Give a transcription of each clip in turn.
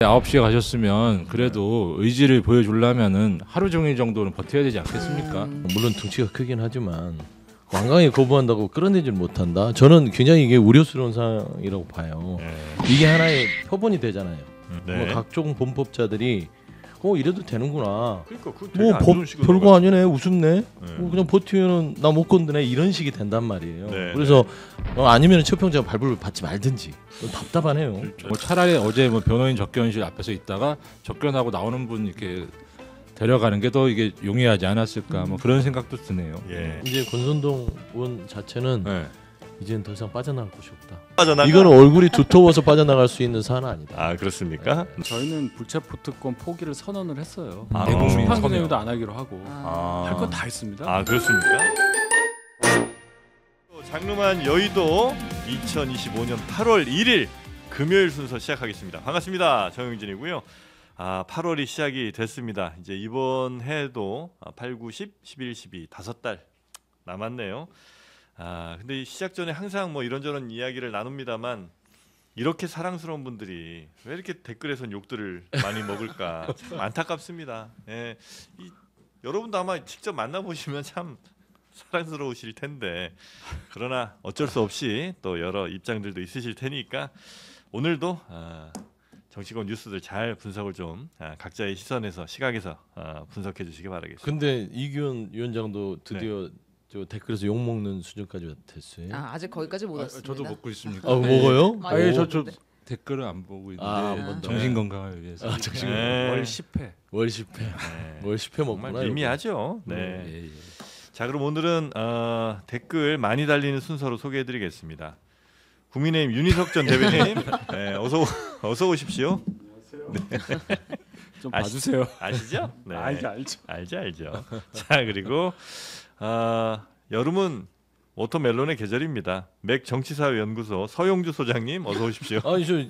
9시에 가셨으면 그래도 의지를 보여주려면은 하루 종일 정도는 버텨야 되지 않겠습니까? 물론 등치가 크긴 하지만 완강히 거부한다고 끌어내질 못한다. 저는 굉장히 이게 우려스러운 상황이라고 봐요. 이게 하나의 표본이 되잖아요. 뭐 각종 범법자들이 이래도 되는구나. 그러니까 뭐 법 별거 아니네, 우습네. 뭐 그냥 버티면은 나 못 건드네 이런 식이 된단 말이에요. 그래서 아니면 채평자가 발부를 받지 말든지. 답답하네요. 뭐 차라리 어제 뭐 변호인 접견실 앞에서 있다가 접견하고 나오는 분 이렇게 데려가는 게 더 이게 용이하지 않았을까 뭐 그런 생각도 드네요. 이제 권선동 의원 자체는 이제는 더 이상 빠져나갈 곳이 없다. 이거는 얼굴이 두터워서 빠져나갈 수 있는 사안은 아니다. 아 그렇습니까? 저희는 불체포 특권 포기를 선언을 했어요. 대국민 심판기념일도 안 하기로 하고 할 건 다 했습니다. 아 그렇습니까? 장르만 여의도 2025년 8월 1일 금요일 순서 시작하겠습니다. 반갑습니다. 정영진이고요. 8월이 시작이 됐습니다. 이제 이번 해도 8, 9, 10, 11, 12 5달 남았네요. 근데 시작 전에 항상 뭐 이런저런 이야기를 나눕니다만 이렇게 사랑스러운 분들이 왜 이렇게 댓글에선 욕들을 많이 먹을까 참 안타깝습니다. 여러분도 아마 직접 만나보시면 참 사랑스러우실 텐데 그러나 어쩔 수 없이 또 여러 입장들도 있으실 테니까 오늘도 정치권 뉴스들 잘 분석을 좀 각자의 시선에서 시각에서 분석해 주시기 바라겠습니다. 근데 이규현 위원장도 드디어 저 댓글에서 욕 먹는 수준까지 됐어요. 아직 거기까지 못 왔습니다. 저도 먹고 있습니다. 먹어요? 저 댓글을 안 보고 있는데 정신 건강을 위해서. 월 10회. 월 10회. 월 10회 먹구나. 정말 미미하죠. 네. 자 그럼 오늘은 댓글 많이 달리는 순서로 소개해드리겠습니다. 국민의힘 윤희석 전 대변인 어서 오십시오. 안녕하세요. 좀 봐주세요. 아시죠? 네. 알죠. 자 그리고 여름은 워터멜론의 계절입니다. 맥 정치사회연구소 서용주 소장님 어서 오십시오. 아니 저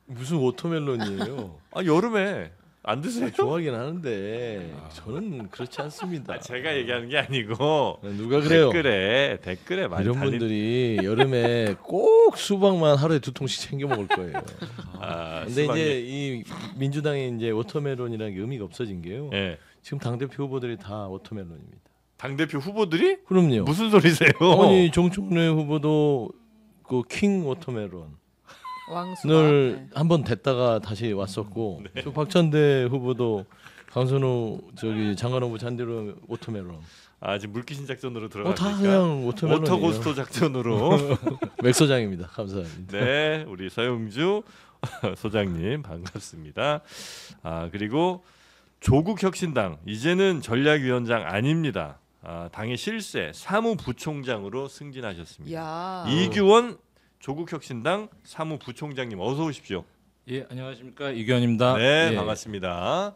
무슨 워터멜론이에요? 여름에 안 드세요? 좋아하긴 하는데 저는 그렇지 않습니다. 제가 얘기하는 게 아니고 누가 그래요? 댓글에 많이 이런 분들이 여름에 꼭 수박만 하루에 2통씩 챙겨 먹을 거예요. 근데 이제 이 민주당의 이제 워터멜론이라는 게 의미가 없어진 게요. 지금 당 대표 후보들이 다 워터멜론입니다. 당 대표 후보들이? 그럼요. 무슨 소리세요? 아니 정청래 후보도 그 킹 워터멜론 늘 한번 됐다가 다시 왔었고 저 박찬대 후보도 강선우 장관 후보 잔디로 워터멜론. 지금 물귀신 작전으로 들어갑니까? 다 그냥 워터멜론. 워터고스트 작전으로. 맥 소장입니다. 감사합니다. 네, 우리 서용주 소장님 반갑습니다. 그리고 조국혁신당 이제는 전략위원장 아닙니다. 당의 실세 사무부총장으로 승진하셨습니다. 이규원 조국혁신당 사무부총장님 어서 오십시오. 예, 안녕하십니까 이규현입니다. 네, 반갑습니다.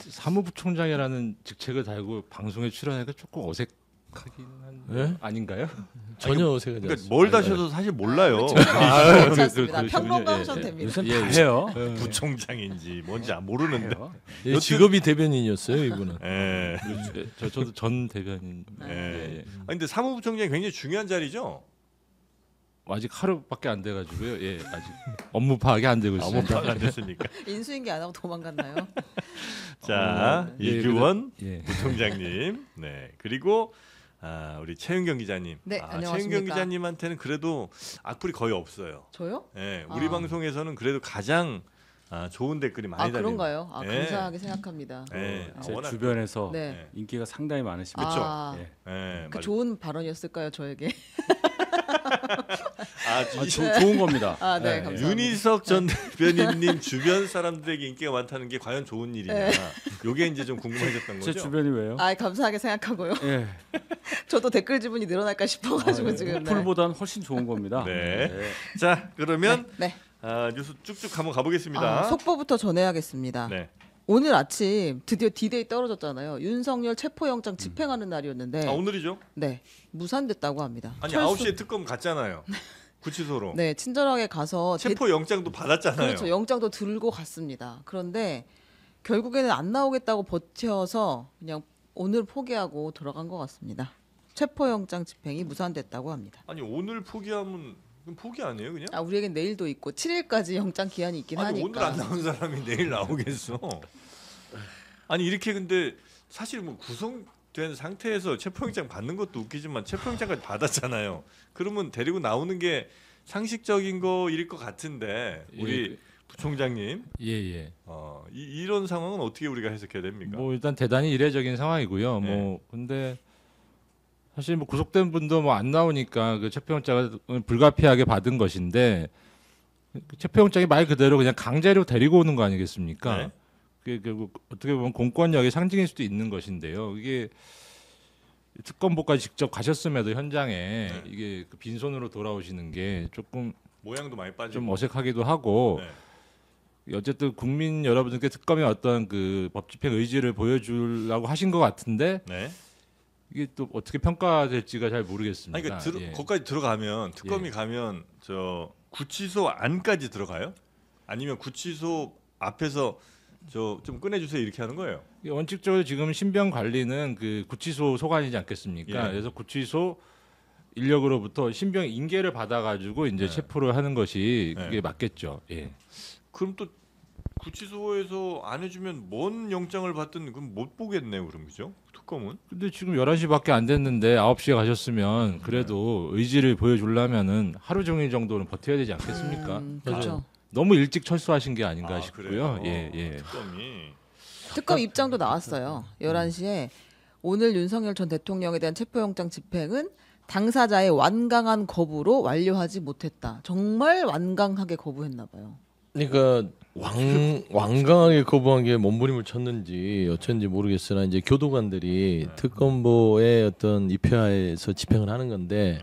사무부총장이라는 직책을 달고 방송에 출연하니까 조금 어색하긴 한 아닌가요? 전혀 어색하지 않습니다. 뭘 다셔도 사실 몰라요. 괜찮습니다. 평론가 하셔도 됩니다. 요새 다 해요. 부총장인지 뭔지 모르는데. 직업이 대변인이었어요 이분은. 저도 전 대변인. 근데 사무부총장이 굉장히 중요한 자리죠. 아직 하루밖에 안 돼가지고요. 아직 업무 파악이 안 되고 있습니다. 업무 파악 안 됐으니까. 인수인계 안 하고 도망갔나요? 자 이규원 부총장님, 그리고 우리 최윤경 기자님. 네, 안녕하십니까. 최윤경 기자님한테는 그래도 악플이 거의 없어요. 저요? 우리 방송에서는 그래도 가장 좋은 댓글이 많이 달립니다. 그런가요? 감사하게 생각합니다. 제 주변에서 인기가 상당히 많으십니다. 그 좋은 발언이었을까요, 저에게? 좋은 겁니다. 네, 감사합니다. 윤희석 전 대변인님 주변 사람들에게 인기가 많다는 게 과연 좋은 일이냐? 요게 이제 좀 궁금해졌던 거죠. 제 주변이 왜요? 감사하게 생각하고요. 저도 댓글 지분이 늘어날까 싶어가지고 지금. 풀보다는 훨씬 좋은 겁니다. 자 그러면 뉴스 쭉쭉 한번 가보겠습니다. 속보부터 전해야겠습니다. 오늘 아침 드디어 D-Day 떨어졌잖아요. 윤석열 체포영장 집행하는 날이었는데 오늘이죠? 네, 무산됐다고 합니다. 9시에 특검 갔잖아요. 구치소로. 네, 친절하게 가서 체포영장도 받았잖아요. 그렇죠. 영장도 들고 갔습니다. 그런데 결국에는 안 나오겠다고 버텨서 그냥 오늘 포기하고 돌아간 것 같습니다. 체포영장 집행이 무산됐다고 합니다. 오늘 포기하면 그럼 포기 아니에요, 그냥? 아 우리에겐 내일도 있고 7일까지 영장 기한이 있긴 아니, 하니까. 오늘 안 나온 사람이 내일 나오겠어. 아니 이렇게 근데 사실 뭐 구속된 상태에서 체포영장 받는 것도 웃기지만 체포영장까지 받았잖아요. 그러면 데리고 나오는 게 상식적인 거일 것 같은데 우리 부총장님, 예. 이런 상황은 어떻게 우리가 해석해야 됩니까? 뭐 일단 대단히 이례적인 상황이고요. 네. 뭐 근데 사실 뭐 구속된 분도 뭐 안 나오니까 그 체포영장을 불가피하게 받은 것인데 그 체포영장이 말 그대로 그냥 강제로 데리고 오는 거 아니겠습니까? 네. 그게 결국 어떻게 보면 공권력의 상징일 수도 있는 것인데요. 이게 특검보까지 직접 가셨음에도 현장에 이게 그 빈손으로 돌아오시는 게 조금 모양도 많이 빠지고 좀 어색하기도 하고 어쨌든 국민 여러분들께 특검의 어떤 그 법집행 의지를 보여주려고 하신 것 같은데 이게 또 어떻게 평가될지가 잘 모르겠습니다. 아니, 그러니까 거기까지 들어가면 특검이 가면 저 구치소 안까지 들어가요? 아니면 구치소 앞에서 저 좀 꺼내주세요 이렇게 하는 거예요? 원칙적으로 지금 신병 관리는 그 구치소 소관이지 않겠습니까? 그래서 구치소 인력으로부터 신병 인계를 받아가지고 이제 체포를 하는 것이 그게 맞겠죠. 그럼 또 구치소에서 안 해주면 뭔 영장을 받든 그럼 못 보겠네요, 그럼 그죠? 특검은? 근데 지금 11시밖에 안 됐는데 9시에 가셨으면 그래도 의지를 보여주려면은 하루 종일 정도는 버텨야 되지 않겠습니까? 그렇죠. 너무 일찍 철수하신 게 아닌가 싶고요. 그래요? 특검이 특검 입장도 나왔어요. 11시에 오늘 윤석열 전 대통령에 대한 체포영장 집행은 당사자의 완강한 거부로 완료하지 못했다. 정말 완강하게 거부했나 봐요. 그러니까 완강하게 거부한 게 몸부림을 쳤는지 어쩐지 모르겠으나 이제 교도관들이 특검보의 어떤 입회하에서 집행을 하는 건데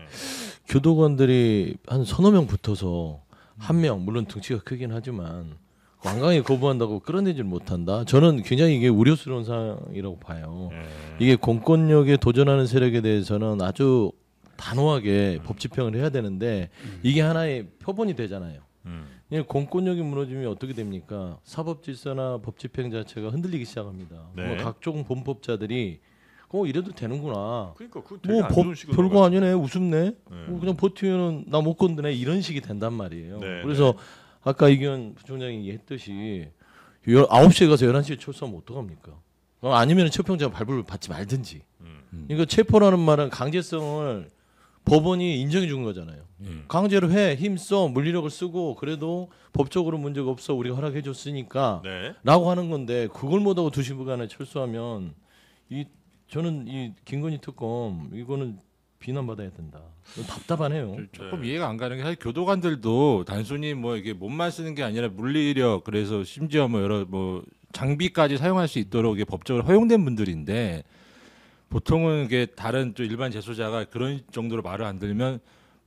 교도관들이 한 서너 명 붙어서 한 명 물론 등치가 크긴 하지만 완강하게 거부한다고 끌어내질 못한다. 저는 굉장히 이게 우려스러운 상황이라고 봐요. 이게 공권력에 도전하는 세력에 대해서는 아주 단호하게 법 집행을 해야 되는데 이게 하나의 표본이 되잖아요. 공권력이 무너지면 어떻게 됩니까? 사법 질서나 법 집행 자체가 흔들리기 시작합니다. 각종 범법자들이 이래도 되는구나. 그러니까 뭐 법 별거 아니네, 우습네. 그냥 버티면은 나 못 건드네 이런 식이 된단 말이에요. 그래서 아까 이기현 부총장이 얘기했듯이 9시에 가서 11시에 철수하면 어떡합니까? 아니면 체포영장 발부를 받지 말든지. 그러니까 체포라는 말은 강제성을 법원이 인정해 준 거잖아요. 강제로 해, 힘써, 물리력을 쓰고 그래도 법적으로 문제가 없어 우리가 허락해 줬으니까 라고 하는 건데 그걸 못하고 2시간에 철수하면 저는 이 김건희 특검 이거는 비난받아야 된다. 답답하네요. 조금 이해가 안 가는 게 사실 교도관들도 단순히 뭐 이게 몸만 쓰는 게 아니라 물리력 그래서 심지어 뭐 여러 뭐 장비까지 사용할 수 있도록 이게 법적으로 허용된 분들인데 보통은 이게 다른 또 일반 재소자가 그런 정도로 말을 안 들으면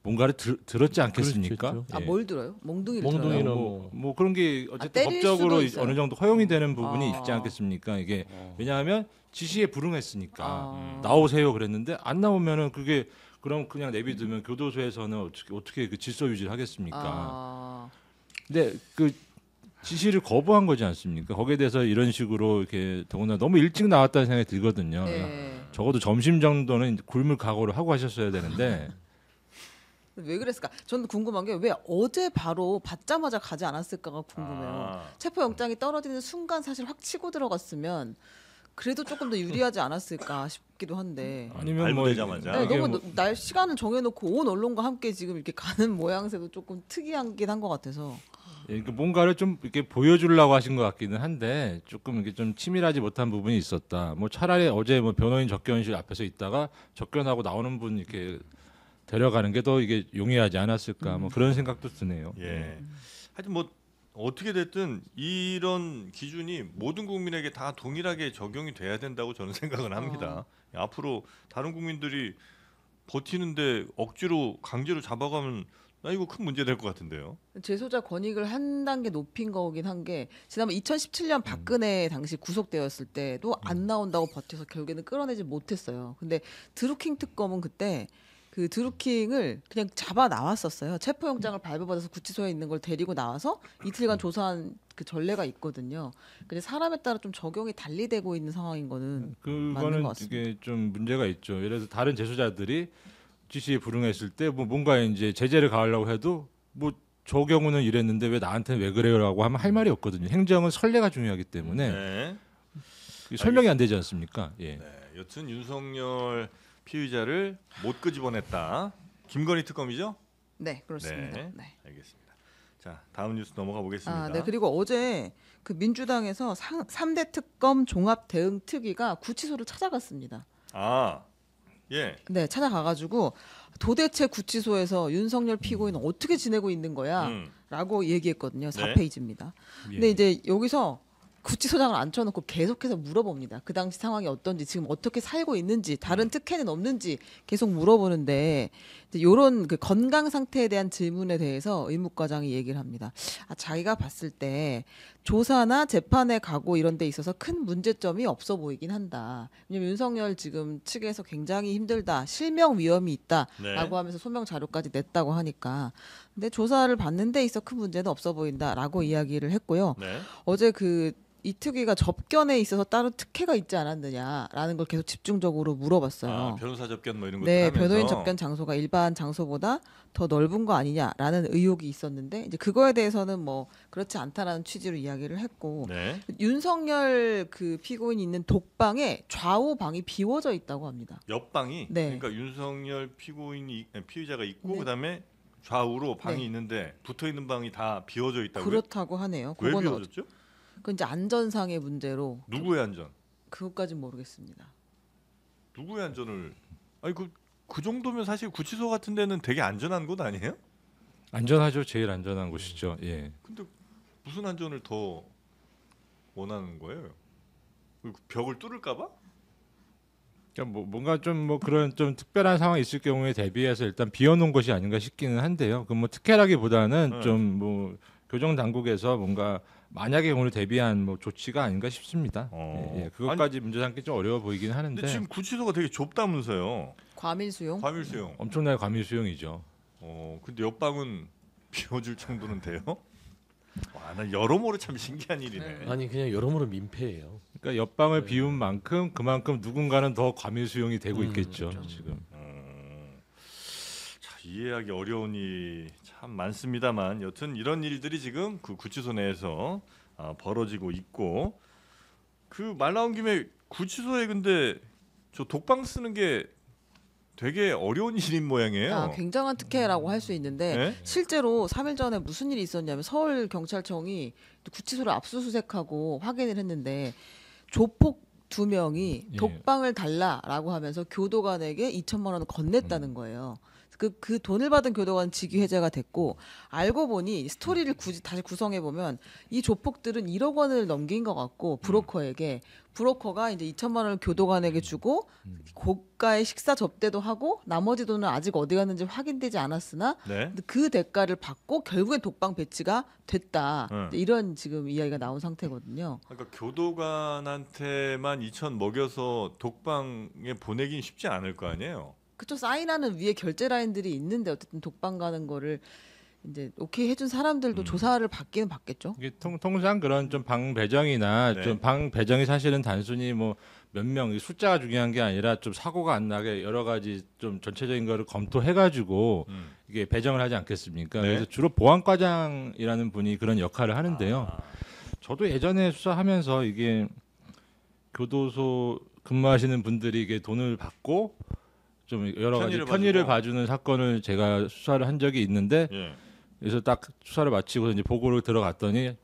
뭔가를 들었지 않겠습니까? 뭘 들어요? 몽둥이를 몽둥이나 들어요? 뭐 그런 게 어쨌든 때릴 법적으로 수도 있어요. 어느 정도 허용이 되는 부분이 있지 않겠습니까? 이게 왜냐하면 지시에 불응했으니까 나오세요 그랬는데 안 나오면은 그게 그럼 그냥 내비두면 교도소에서는 어떻게 그 질서 유지를 하겠습니까? 근데 그 지시를 거부한 거지 않습니까? 거기에 대해서 이런 식으로 이렇게 더구나 너무 일찍 나왔다는 생각이 들거든요. 적어도 점심 정도는 굶을 각오를 하고 하셨어야 되는데 왜 그랬을까? 저는 궁금한 게 왜 어제 바로 받자마자 가지 않았을까가 궁금해요. 체포영장이 떨어지는 순간 사실 확 치고 들어갔으면 그래도 조금 더 유리하지 않았을까 싶기도 한데. 아니면 뭐 되자마자 너무 날 시간을 정해놓고 온 언론과 함께 지금 이렇게 가는 모양새도 조금 특이하긴 한 것 같아서. 그러니까 뭔가를 좀 이렇게 보여주려고 하신 것 같기는 한데 조금 이게 좀 치밀하지 못한 부분이 있었다. 뭐 차라리 어제 뭐 변호인 접견실 앞에서 있다가 접견하고 나오는 분 이렇게 데려가는 게 더 이게 용이하지 않았을까. 뭐 그런 생각도 드네요. 하여튼 뭐 어떻게 됐든 이런 기준이 모든 국민에게 다 동일하게 적용이 돼야 된다고 저는 생각을 합니다. 앞으로 다른 국민들이 버티는데 억지로 강제로 잡아가면 나 이거 큰 문제 될 것 같은데요. 재소자 권익을 한 단계 높인 거긴 한 게 지난번 2017년 박근혜 당시 구속되었을 때도 안 나온다고 버텨서 결국에는 끌어내지 못했어요. 근데 드루킹 특검은 그때 그 드루킹을 그냥 잡아 나왔었어요. 체포영장을 발부받아서 구치소에 있는 걸 데리고 나와서 이틀간 조사한 그 전례가 있거든요. 근데 사람에 따라 좀 적용이 달리 되고 있는 상황인 거는 맞는 것 그거는 같습니다. 이게 좀 문제가 있죠. 예를 들어 다른 재소자들이 지시에 불응했을 때 뭐 뭔가 이제 제재를 가하려고 해도 뭐 저 경우는 이랬는데 왜 나한테는 왜 그래요라고 하면 할 말이 없거든요. 행정은 선례가 중요하기 때문에 네. 설명이 안 되지 않습니까? 예. 네. 여튼 윤석열 피의자를 못 끄집어냈다. 김건희 특검이죠? 네, 그렇습니다. 네. 네. 알겠습니다. 자, 다음 뉴스 넘어가 보겠습니다. 네. 그리고 어제 그 민주당에서 3대 특검 종합 대응 특위가 구치소를 찾아갔습니다. 아, 예. 네, 찾아가가지고 도대체 구치소에서 윤석열 피고인은 어떻게 지내고 있는 거야? 라고 얘기했거든요. 4페이지입니다. 근데 이제 여기서 구치소장을 앉혀놓고 계속해서 물어봅니다. 그 당시 상황이 어떤지, 지금 어떻게 살고 있는지, 다른 특혜는 없는지 계속 물어보는데 이런 그 건강 상태에 대한 질문에 대해서 의무과장이 얘기를 합니다. 자기가 봤을 때 조사나 재판에 가고 이런 데 있어서 큰 문제점이 없어 보이긴 한다. 왜냐면 윤석열 지금 측에서 굉장히 힘들다, 실명 위험이 있다라고 하면서 소명 자료까지 냈다고 하니까. 근데 조사를 받는 데 있어 큰 문제는 없어 보인다라고 이야기를 했고요. 네. 어제 이 특위가 접견에 있어서 따로 특혜가 있지 않았느냐라는 걸 계속 집중적으로 물어봤어요. 아, 변호사 접견 뭐 이런 것도 네, 하면서. 변호인 접견 장소가 일반 장소보다 더 넓은 거 아니냐라는 의혹이 있었는데 이제 그거에 대해서는 뭐 그렇지 않다라는 취지로 이야기를 했고 네. 윤석열 그 피고인이 있는 독방에 좌우 방이 비워져 있다고 합니다. 옆방이 네. 그러니까 윤석열 피의자가 있고 네. 그다음에 좌우로 방이 네. 있는데 붙어 있는 방이 다 비워져 있다고요? 그렇다고 하네요. 왜 그거는 비워졌죠? 그건 이제 안전상의 문제로 누구의 안전? 그것까진 모르겠습니다. 누구의 안전을? 아니 그 정도면 사실 구치소 같은 데는 되게 안전한 곳 아니에요? 안전하죠. 제일 안전한 곳이죠. 예. 근데 무슨 안전을 더 원하는 거예요? 그 벽을 뚫을까봐? 그러니까 뭐 뭔가 좀 뭐 그런 좀 특별한 상황이 있을 경우에 대비해서 일단 비워놓은 것이 아닌가 싶기는 한데요. 그 뭐 특혜라기보다는 좀 뭐 교정 당국에서 뭔가 만약의 경우를 대비한 뭐 조치가 아닌가 싶습니다. 예, 그것까지 문제 삼기 좀 어려워 보이긴 하는데. 근데 지금 구치소가 되게 좁다면서요? 과밀 수용? 과밀 수용. 엄청나게 과밀 수용이죠. 근데 옆방은 비워줄 정도는 돼요? 와, 나 여러모로 참 신기한 일이네. 아니 그냥 여러모로 민폐예요. 그러니까 옆방을 비운 만큼 그만큼 누군가는 더 과밀 수용이 되고 있겠죠. 그렇죠. 지금. 자, 이해하기 어려운 일이 참 많습니다만 여튼 이런 일들이 지금 그 구치소 내에서 벌어지고 있고 그 말 나온 김에 구치소에 근데 저 독방 쓰는 게 되게 어려운 일인 모양이에요. 굉장한 특혜라고 할 수 있는데 네? 실제로 3일 전에 무슨 일이 있었냐면 서울 경찰청이 구치소를 압수수색하고 확인을 했는데 조폭 2명이 예. 독방을 달라라고 하면서 교도관에게 2천만 원을 건넸다는 거예요. 그 돈을 받은 교도관 직위 해제가 됐고 알고 보니 스토리를 굳이 다시 구성해 보면 이 조폭들은 1억 원을 넘긴 것 같고 브로커가 이제 2천만 원을 교도관에게 주고 고가의 식사 접대도 하고 나머지 돈은 아직 어디 갔는지 확인되지 않았으나 네. 그 대가를 받고 결국엔 독방 배치가 됐다. 이런 지금 이야기가 나온 상태거든요. 그러니까 교도관한테만 2천 먹여서 독방에 보내긴 쉽지 않을 거 아니에요. 그쵸, 사인하는 위에 결제 라인들이 있는데 어쨌든 독방 가는 거를 이제 오케이 해준 사람들도 조사를 받기는 받겠죠. 이게 통상 그런 좀 방 배정이나 네. 좀 방 배정이 사실은 단순히 뭐 몇 명 숫자가 중요한 게 아니라 좀 사고가 안 나게 여러 가지 좀 전체적인 거를 검토해가지고 이게 배정을 하지 않겠습니까? 네. 그래서 주로 보안과장이라는 분이 그런 역할을 하는데요. 저도 예전에 수사하면서 이게 교도소 근무하시는 분들이 이게 돈을 받고 좀 여러 가지 편의를 봐주는 사건을 제가 수사를 한 적이 있는데 예. 그래서 딱 수사를 마치고 이제 보고를 들어갔더니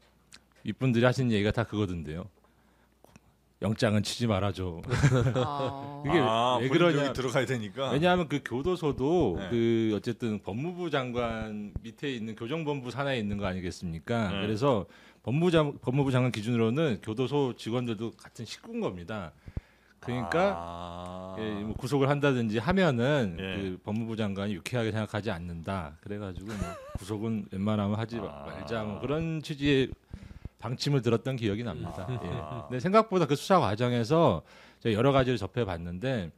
이분들이 하시는 얘기가 다 그거던데요. 영장은 치지 말아줘. 이게 왜 그러냐? 들어가야 되니까. 왜냐하면 그 교도소도 네. 그 어쨌든 법무부 장관 밑에 있는 교정본부 산하에 있는 거 아니겠습니까? 네. 그래서 법무부 장관 기준으로는 교도소 직원들도 같은 식구인 겁니다. 그러니까 뭐 구속을 한다든지 하면은 그 법무부 장관이 유쾌하게 생각하지 않는다. 그래가지고 뭐 구속은 웬만하면 하지 말자 뭐 그런 취지의 방침을 들었던 기억이 납니다. 예. 근데 생각보다 그 수사 과정에서 제가 여러 가지를 접해봤는데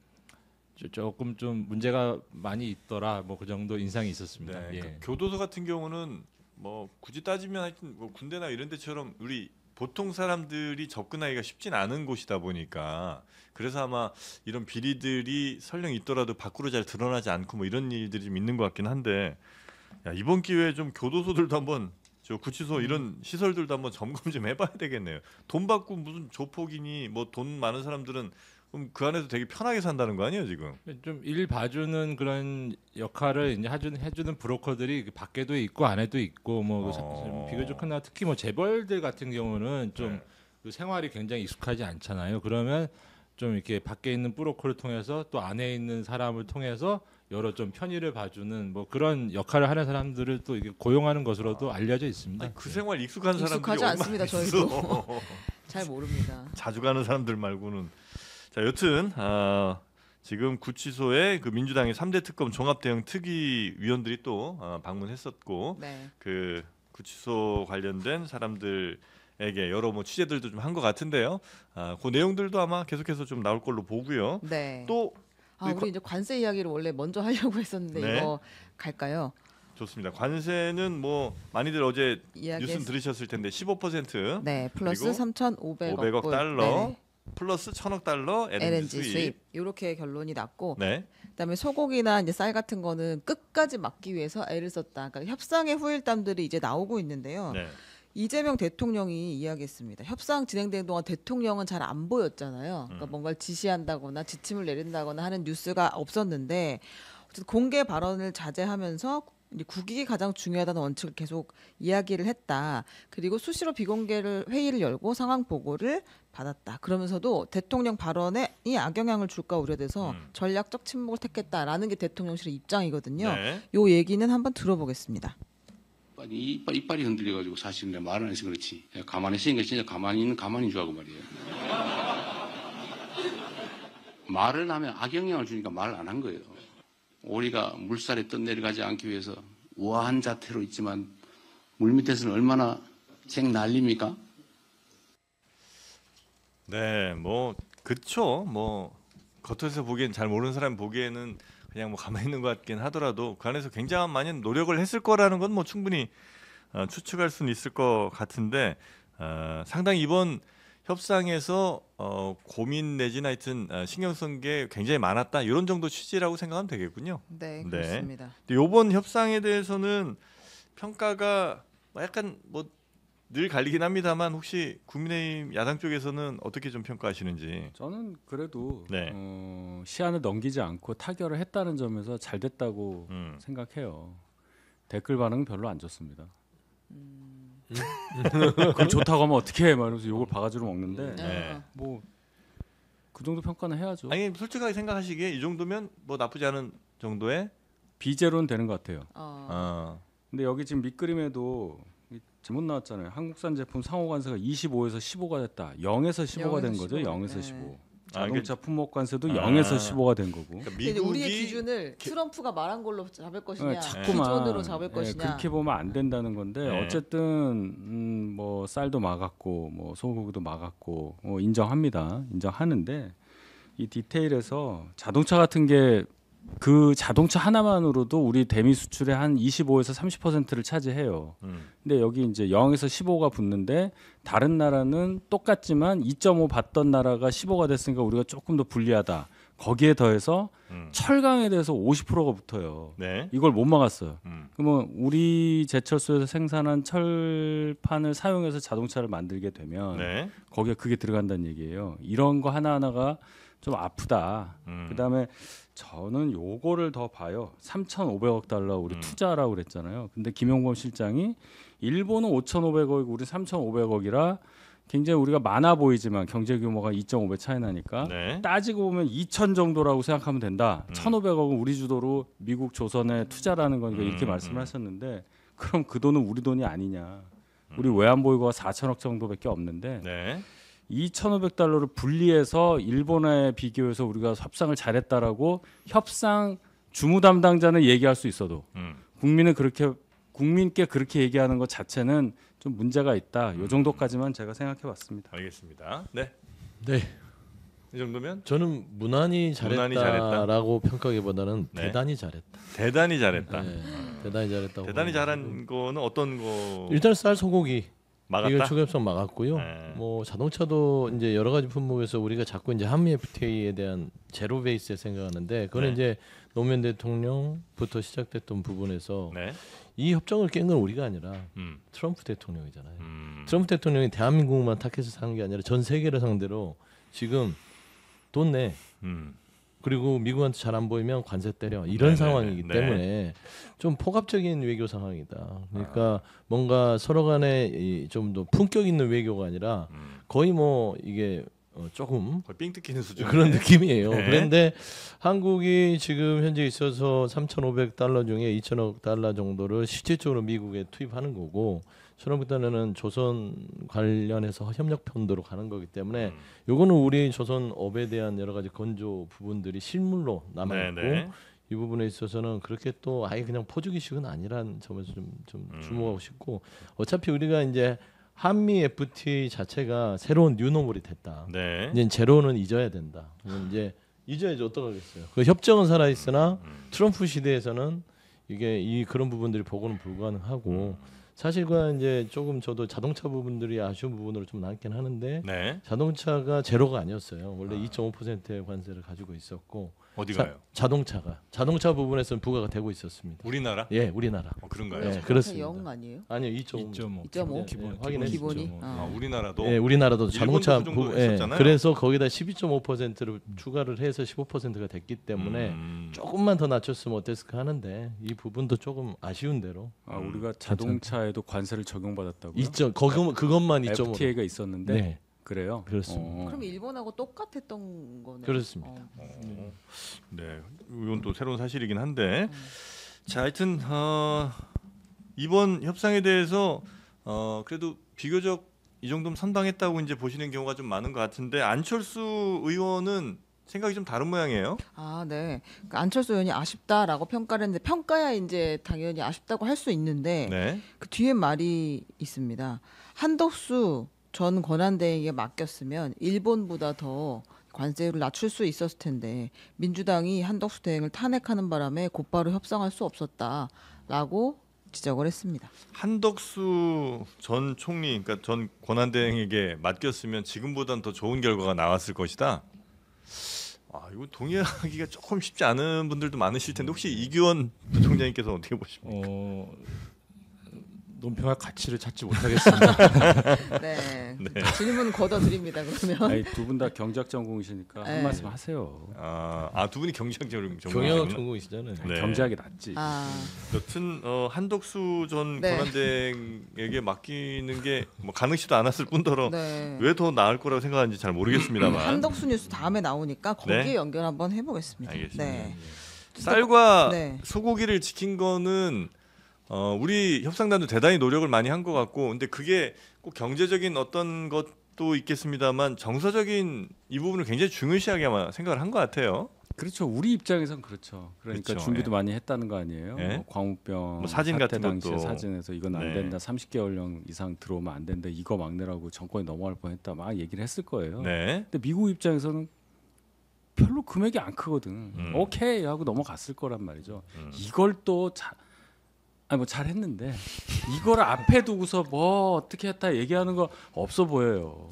조금 좀 문제가 많이 있더라. 뭐 그 정도 인상이 있었습니다. 네, 예. 그 교도소 같은 경우는 뭐 굳이 따지면 하여튼 뭐 군대나 이런 데처럼 우리 보통 사람들이 접근하기가 쉽진 않은 곳이다 보니까 그래서 아마 이런 비리들이 설령 있더라도 밖으로 잘 드러나지 않고 뭐 이런 일들이 좀 있는 것 같긴 한데 야, 이번 기회에 좀 교도소들도 한번 저 구치소 이런 시설들도 한번 점검 좀 해봐야 되겠네요. 돈 받고 무슨 조폭이니 뭐 돈 많은 사람들은 그럼 그 안에서 되게 편하게 산다는 거 아니에요 지금? 좀 일 봐주는 그런 역할을 이제 해주는 브로커들이 그 밖에도 있고 안에도 있고 뭐 비교적 흔한 특히 뭐 재벌들 같은 경우는 좀 그 생활이 굉장히 익숙하지 않잖아요. 그러면 좀 이렇게 밖에 있는 브로커를 통해서 또 안에 있는 사람을 통해서 여러 좀 편의를 봐주는 뭐 그런 역할을 하는 사람들을 또 이게 고용하는 것으로 알려져 있습니다. 아니, 그 생활 익숙한 사람들이 익숙하지 얼마나 않습니다. 있어. 저희도 잘 모릅니다. 자주 가는 사람들 말고는. 자, 여튼 지금 구치소에 그 민주당의 3대 특검 종합대응 특위위원들이 또 방문했었고 네. 그 구치소 관련된 사람들에게 여러 뭐 취재들도 좀 한 것 같은데요. 그 내용들도 아마 계속해서 좀 나올 걸로 보고요. 네. 또 우리 이제 관세 이야기를 원래 먼저 하려고 했었는데 네. 이거 갈까요? 좋습니다. 관세는 뭐 많이들 어제 이야기 뉴스 들으셨을 텐데 15% 네, 플러스 그리고 3,500억 불. 달러 네네. 플러스 1,000억 달러 LNG 수입 이렇게 결론이 났고 네. 그다음에 소고기나 이제 쌀 같은 거는 끝까지 막기 위해서 애를 썼다. 그러니까 협상의 후일담들이 이제 나오고 있는데요. 네. 이재명 대통령이 이야기했습니다. 협상 진행되는 동안 대통령은 잘 안 보였잖아요. 그러니까 뭔가를 지시한다거나 지침을 내린다거나 하는 뉴스가 없었는데 어쨌든 공개 발언을 자제하면서 이제 국익이 가장 중요하다는 원칙을 계속 이야기를 했다. 그리고 수시로 비공개를 회의를 열고 상황 보고를 받았다. 그러면서도 대통령 발언에 이 악영향을 줄까 우려돼서 전략적 침묵을 택했다라는 게 대통령실의 입장이거든요. 네. 요 얘기는 한번 들어보겠습니다. 이빨이 흔들려가지고 사실은 내가 말을 안 해서 그렇지. 가만히 있으니까 진짜 가만히 있는 가만인 줄 알고 말이에요. 말을 하면 악영향을 주니까 말을 안 한 거예요. 오리가 물살에 떠내려가지 않기 위해서 우아한 자태로 있지만 물밑에서는 얼마나 생 난립니까? 네, 뭐 그쵸. 뭐 겉에서 보기엔 잘 모르는 사람 보기에는 그냥 뭐 가만히 있는 것 같긴 하더라도 그 안에서 굉장한 많은 노력을 했을 거라는 건 뭐 충분히 추측할 수는 있을 것 같은데 상당히 이번 협상에서 고민 내지나 하여튼 신경 쓴 게 굉장히 많았다 이런 정도 취지라고 생각하면 되겠군요. 네, 그렇습니다. 근데 이번 협상에 대해서는 평가가 뭐 약간 뭐 늘 갈리긴 합니다만 혹시 국민의힘 야당 쪽에서는 어떻게 좀 평가하시는지? 저는 그래도 네. 시한을 넘기지 않고 타결을 했다는 점에서 잘 됐다고 생각해요. 댓글 반응은 별로 안 좋습니다. 그럼 좋다고 하면 어떻게 해? 말하면서 욕을 바가지로 먹는데 네. 뭐 그 정도 평가는 해야죠. 아니 솔직하게 생각하시기에 이 정도면 뭐 나쁘지 않은 정도의 비제로는 되는 것 같아요. 어. 근데 여기 지금 밑그림에도 잘못 나왔잖아요. 한국산 제품 상호 관세가 25에서 15가 됐다. 0에서 15가 된 거죠. 0에서 네. 15. 아, 자동차 품목 관세도 0에서 15가 된 거고. 그러니까 근데 이제 우리의 기준을 트럼프가 말한 걸로 잡을 것이냐, 자꾸만 기존으로 잡을 것이냐. 그렇게 보면 안 된다는 건데 네. 어쨌든 뭐 쌀도 막았고 뭐 소고기도 막았고 인정합니다. 인정하는데 이 디테일에서 자동차 같은 게 그 자동차 하나만으로도 우리 대미 수출의 한 25에서 30%를 차지해요. 근데 여기 이제 0에서 15가 붙는데 다른 나라는 똑같지만 2.5 받던 나라가 15가 됐으니까 우리가 조금 더 불리하다. 거기에 더해서 철강에 대해서 50%가 붙어요. 네. 이걸 못 막았어요. 음. 그러면 우리 제철소에서 생산한 철판을 사용해서 자동차를 만들게 되면 네. 거기에 그게 들어간다는 얘기예요. 이런 거 하나하나가 좀 아프다. 그다음에 저는 요거를 더 봐요. 3,500억 달러 우리 투자라고 그랬잖아요. 근데 김용범 실장이 일본은 5,500억, 우리 3,500억이라 굉장히 우리가 많아 보이지만 경제 규모가 2.5배 차이 나니까 네. 따지고 보면 2,000 정도라고 생각하면 된다. 1,500억은 우리 주도로 미국 조선에 투자라는 거니까 이렇게 말씀을 하셨는데 그럼 그 돈은 우리 돈이 아니냐. 우리 외환보유고가 4,000억 정도밖에 없는데 네. 2,500달러를 분리해서 일본에 비교해서 우리가 협상을 잘했다라고 협상 주무 담당자는 얘기할 수 있어도 국민께 그렇게 얘기하는 것 자체는 좀 문제가 있다. 이 정도까지만 제가 생각해봤습니다. 알겠습니다. 네. 네. 이 정도면 저는 무난히 잘했다라고 평가하기보다는 네. 대단히 잘했다. 대단히 잘했다. 네, 대단히 잘했다고. 대단히 잘한 거는 어떤 거? 일단 쌀 소고기 막았다. 이거 초겹성 막았고요. 네. 뭐 자동차도 이제 여러 가지 품목에서 우리가 자꾸 이제 한미 FTA에 대한 제로 베이스에 생각하는데 그거는 네. 이제 노무현 대통령부터 시작됐던 부분에서 네. 이 협정을 깬 건 우리가 아니라 트럼프 대통령이잖아요. 트럼프 대통령이 대한민국만 타켓을 한 게 아니라 전 세계를 상대로 지금 돈 내. 그리고 미국한테 잘 안 보이면 관세 때려 이런 네네네. 상황이기 네. 때문에 좀 포괄적인 외교 상황이다. 그러니까 뭔가 서로 간에 좀 더 품격 있는 외교가 아니라 거의 뭐 이게 조금 거의 삥 뜯기는 수준. 그런 느낌이에요. 네. 그런데 한국이 지금 현재 있어서 3,500달러 중에 2,000억 달러 정도를 실질적으로 미국에 투입하는 거고 1,000억 달러는 조선 관련해서 협력 편도로 가는 거기 때문에 요거는 우리 조선업에 대한 여러 가지 건조 부분들이 실물로 남아 있고 네네. 이 부분에 있어서는 그렇게 또 아예 그냥 포주기식은 아니라는 점에서 좀 주목하고 싶고 어차피 우리가 이제 한미 FTA 자체가 새로운 뉴노멀이 됐다. 네. 이제 제로는 잊어야 된다. 이제 잊어야지 어떡하겠어요. 그 협정은 살아 있으나 트럼프 시대에서는 이게 그런 부분들이 보고는 불가능하고 사실과 이제 조금 저도 자동차 부분들이 아쉬운 부분으로 좀 남긴 하는데 네. 자동차가 제로가 아니었어요. 원래 2.5%의 관세를 가지고 있었고 어디가요? 자동차 부분에서는 부과가 되고 있었습니다. 우리나라? 예, 우리나라. 그런가요? 예, 그렇습니다. 0 아니에요? 아니요, 2.5. 2.5? 기본 확인해 기본이? 주시죠. 아, 우리나라도. 예, 우리나라도 자동차 일본도 그 정도 예, 했었잖아요. 그래서 거기다 12.5%를 추가를 해서 15%가 됐기 때문에 조금만 더 낮췄으면 어땠을까 하는데 이 부분도 조금 아쉬운 대로 우리가 자동차에도 관세를 적용받았다고요? 그것만 2.5. FTA가 있었는데 네, 그래요? 그렇습니다. 그럼 일본하고 똑같았던 거네. 그렇습니다. 네, 이건 또 새로운 사실이긴 한데, 자, 하여튼 이번 협상에 대해서 그래도 비교적 이 정도면 선방했다고 이제 보시는 경우가 좀 많은 것 같은데 안철수 의원은 생각이 좀 다른 모양이에요. 아, 네. 그러니까 안철수 의원이 아쉽다라고 평가를 했는데 평가야 이제 당연히 아쉽다고 할 수 있는데 네, 그 뒤에 말이 있습니다. 한덕수 전 권한대행에게 맡겼으면 일본보다 더 관세를 낮출 수 있었을 텐데 민주당이 한덕수 대행을 탄핵하는 바람에 곧바로 협상할 수 없었다라고 지적을 했습니다. 한덕수 전 총리, 그러니까 전 권한대행에게 맡겼으면 지금보다는 더 좋은 결과가 나왔을 것이다. 이거 동의하기가 조금 쉽지 않은 분들도 많으실 텐데 혹시 이규원 부총장님께서 어떻게 보십니까? 논평할 가치를 찾지 못하겠습니다. 네. 네. 질문 걷어드립니다. 그러면. 두 분 다 경제학 전공이시니까 네. 한 말씀 하세요. 두 분이 경제학 경영학 전공이시구나. 전공이시잖아요. 네. 경제학이 낫지. 여튼 한덕수 전 네. 권한대행에게 맡기는 게 뭐 가능치도 않았을 뿐더러 네. 왜 더 나을 거라고 생각하는지 잘 모르겠습니다만. 한덕수 뉴스 다음에 나오니까 거기에 네. 연결 한번 해보겠습니다. 알겠습니다. 네. 쌀과 네. 소고기를 지킨 거는 우리 협상단도 대단히 노력을 많이 한 것 같고, 근데 그게 꼭 경제적인 어떤 것도 있겠습니다만 정서적인 이 부분을 굉장히 중요시하게 아마 생각을 한 것 같아요. 그렇죠. 우리 입장에선 그렇죠. 그러니까 그렇죠. 준비도 예. 많이 했다는 거 아니에요. 예. 뭐 광우병 뭐 사진 사태 같은 당시에 것도. 사진에서 이건 안 네. 된다. 30개월령 이상 들어오면 안 된다. 이거 막느라고 정권이 넘어갈 뻔했다. 막 얘기를 했을 거예요. 네. 근데 미국 입장에서는 별로 금액이 안 크거든. 오케이 하고 넘어갔을 거란 말이죠. 이걸 또 뭐 잘했는데 이걸 앞에 두고서 뭐 어떻게 했다 얘기하는 거 없어 보여요.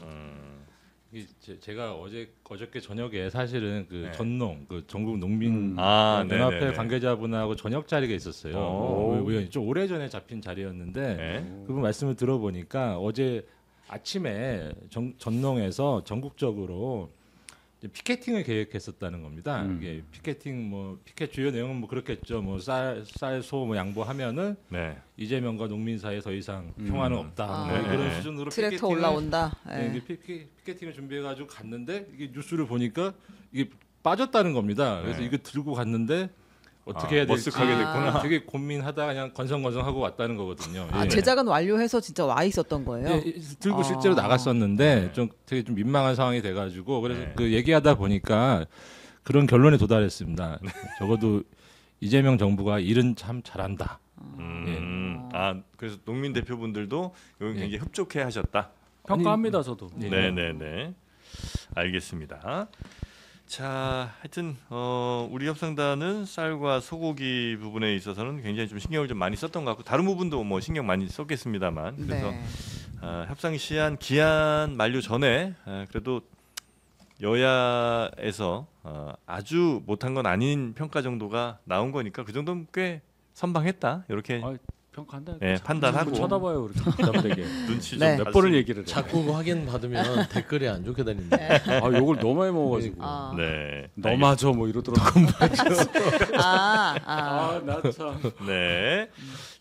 제가 어저께 저녁에 사실은 그 네. 전농 그 전국 농민 네네네. 연합회 관계자분하고 저녁 자리가 있었어요. 오. 우연히 좀 오래전에 잡힌 자리였는데 네. 그분 말씀을 들어보니까 어제 아침에 전농에서 전국적으로 이제 피켓팅을 계획했었다는 겁니다. 이게 피켓팅 피켓 주요 내용은 뭐 그렇겠죠. 뭐 쌀 소 뭐 양보하면은 네. 이재명과 농민 사이에 더 이상 평화는 없다. 뭐 네. 그런 수준으로 트랙터 피켓팅을- 올라온다. 네, 예. 이게 피켓팅을 준비해가지고 갔는데 이게 뉴스를 보니까 이게 빠졌다는 겁니다. 그래서 네. 이거 들고 갔는데 어떻게 해야 될지 머쓱하게 됐구나. 되게 고민하다가 그냥 건성건성하고 왔다는 거거든요. 예. 제작은 완료해서 진짜 와 있었던 거예요. 예, 들고 실제로 나갔었는데 좀 되게 좀 민망한 상황이 돼가지고 그래서 네. 그 얘기하다 보니까 그런 결론에 도달했습니다. 적어도 이재명 정부가 일은 참 잘한다. 그래서 농민 대표분들도 여기 예. 굉장히 흡족해 하셨다. 평가합니다, 저도. 예. 네네네. 알겠습니다. 자, 하여튼 우리 협상단은 쌀과 소고기 부분에 있어서는 굉장히 좀 신경을 좀 많이 썼던 것 같고 다른 부분도 뭐 신경 많이 썼겠습니다만 그래서 네. 협상 시한 기한 만료 전에 그래도 여야에서 아주 못한 건 아닌 평가 정도가 나온 거니까 그 정도는 꽤 선방했다 이렇게 평가한다. 예, 판단하고 쳐다봐요, 그렇게 답답하게. 눈치 좀 네. 몇 번을 얘기를 해. 자꾸 그거 확인 받으면 댓글이 안 좋게 달린다. 아, 욕을 너무 많이 먹어가지고. 아, 네. 너마저 뭐 이러더라고. 나 참. 네.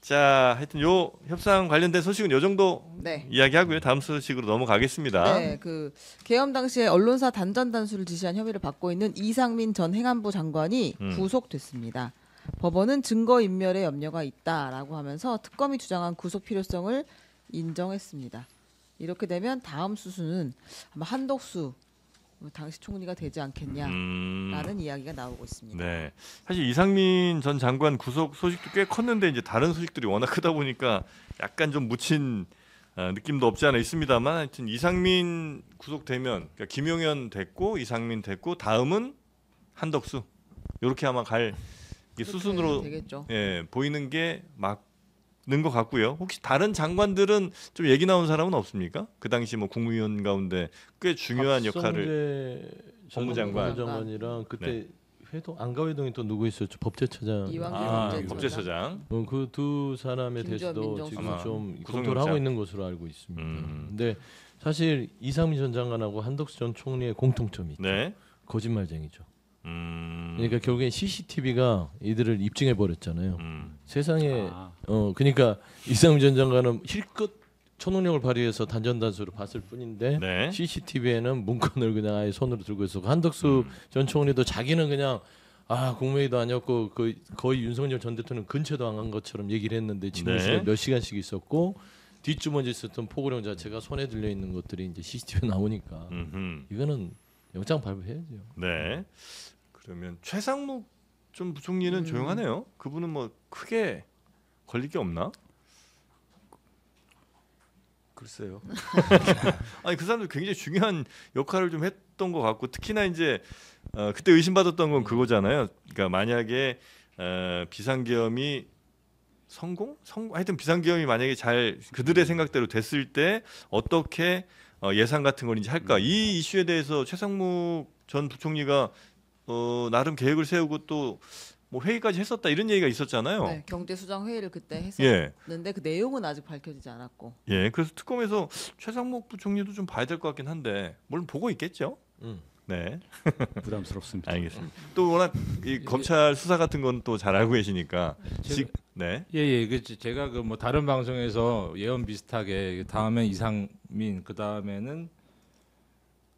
자, 하여튼 요 협상 관련된 소식은 요 정도 네. 이야기하고요. 다음 소식으로 넘어가겠습니다. 네, 그 계엄 당시에 언론사 단전 단수를 지시한 혐의를 받고 있는 이상민 전 행안부 장관이 구속됐습니다. 법원은 증거 인멸의 염려가 있다라고 하면서 특검이 주장한 구속 필요성을 인정했습니다. 이렇게 되면 다음 수순은 아마 한덕수 당시 총리가 되지 않겠냐라는 이야기가 나오고 있습니다. 네. 사실 이상민 전 장관 구속 소식도 꽤 컸는데 이제 다른 소식들이 워낙 크다 보니까 약간 좀 묻힌 느낌도 없지 않아 있습니다만 하여튼 이상민 구속되면 그러니까 김용현 됐고 이상민 됐고 다음은 한덕수 이렇게 아마 갈 이게 수순으로 되겠죠. 예, 보이는 게 맞는 것 같고요. 혹시 다른 장관들은 좀 얘기 나온 사람은 없습니까? 그 당시 뭐 국무위원 가운데 꽤 중요한 역할을 법무장관. 법무장관이랑 그때 네. 회동 안가회동이 또 누구 있었죠? 법제처장. 이완기 법제처장. 그 두 사람에 김주현 대해서도 민정수석. 지금 아마 좀 구속영장. 검토를 하고 있는 것으로 알고 있습니다. 근데 사실 이상민 전 장관하고 한덕수 전 총리의 공통점이 있죠. 네. 거짓말쟁이죠. 그러니까 결국엔 CCTV가 이들을 입증해 버렸잖아요. 세상에 그러니까 이상민 전 장관은 실컷 초능력을 발휘해서 단전단수로 봤을 뿐인데 네. CCTV에는 문건을 그냥 아예 손으로 들고 있었고 한덕수 전 총리도 자기는 그냥 국무회의도 아니었고 거의 윤석열 전 대통령 근처도 안 간 것처럼 얘기를 했는데 집무실에 네. 몇 시간씩 있었고 뒷주머니에 있었던 포고령 자체가 손에 들려 있는 것들이 이제 CCTV에 나오니까 이거는 영장 발부해야죠. 네. 그러면 최상목 전 부총리는 조용하네요. 그분은 뭐 크게 걸릴 게 없나? 글쎄요. 아니 그 사람도 굉장히 중요한 역할을 좀 했던 것 같고 특히나 이제 그때 의심받았던 건 그거잖아요. 그러니까 만약에 비상계엄이 하여튼 비상계엄이 만약에 잘 그들의 생각대로 됐을 때 어떻게 예산 같은 걸 이제 할까 이 이슈에 대해서 최상목 전 부총리가 나름 계획을 세우고 또 뭐 회의까지 했었다 이런 얘기가 있었잖아요. 네, 경제수장 회의를 그때 예. 했었는데 그 내용은 아직 밝혀지지 않았고. 예, 그래서 특검에서 최상목 부총리도 좀 봐야 될 것 같긴 한데 물론 보고 있겠죠. 네, 부담스럽습니다. 알겠습니다. 또 워낙 이 검찰 수사 같은 건 또 잘 알고 계시니까. 네. 예, 그 제가 그 뭐 다른 방송에서 예언 비슷하게 다음에 이상민 그 다음에는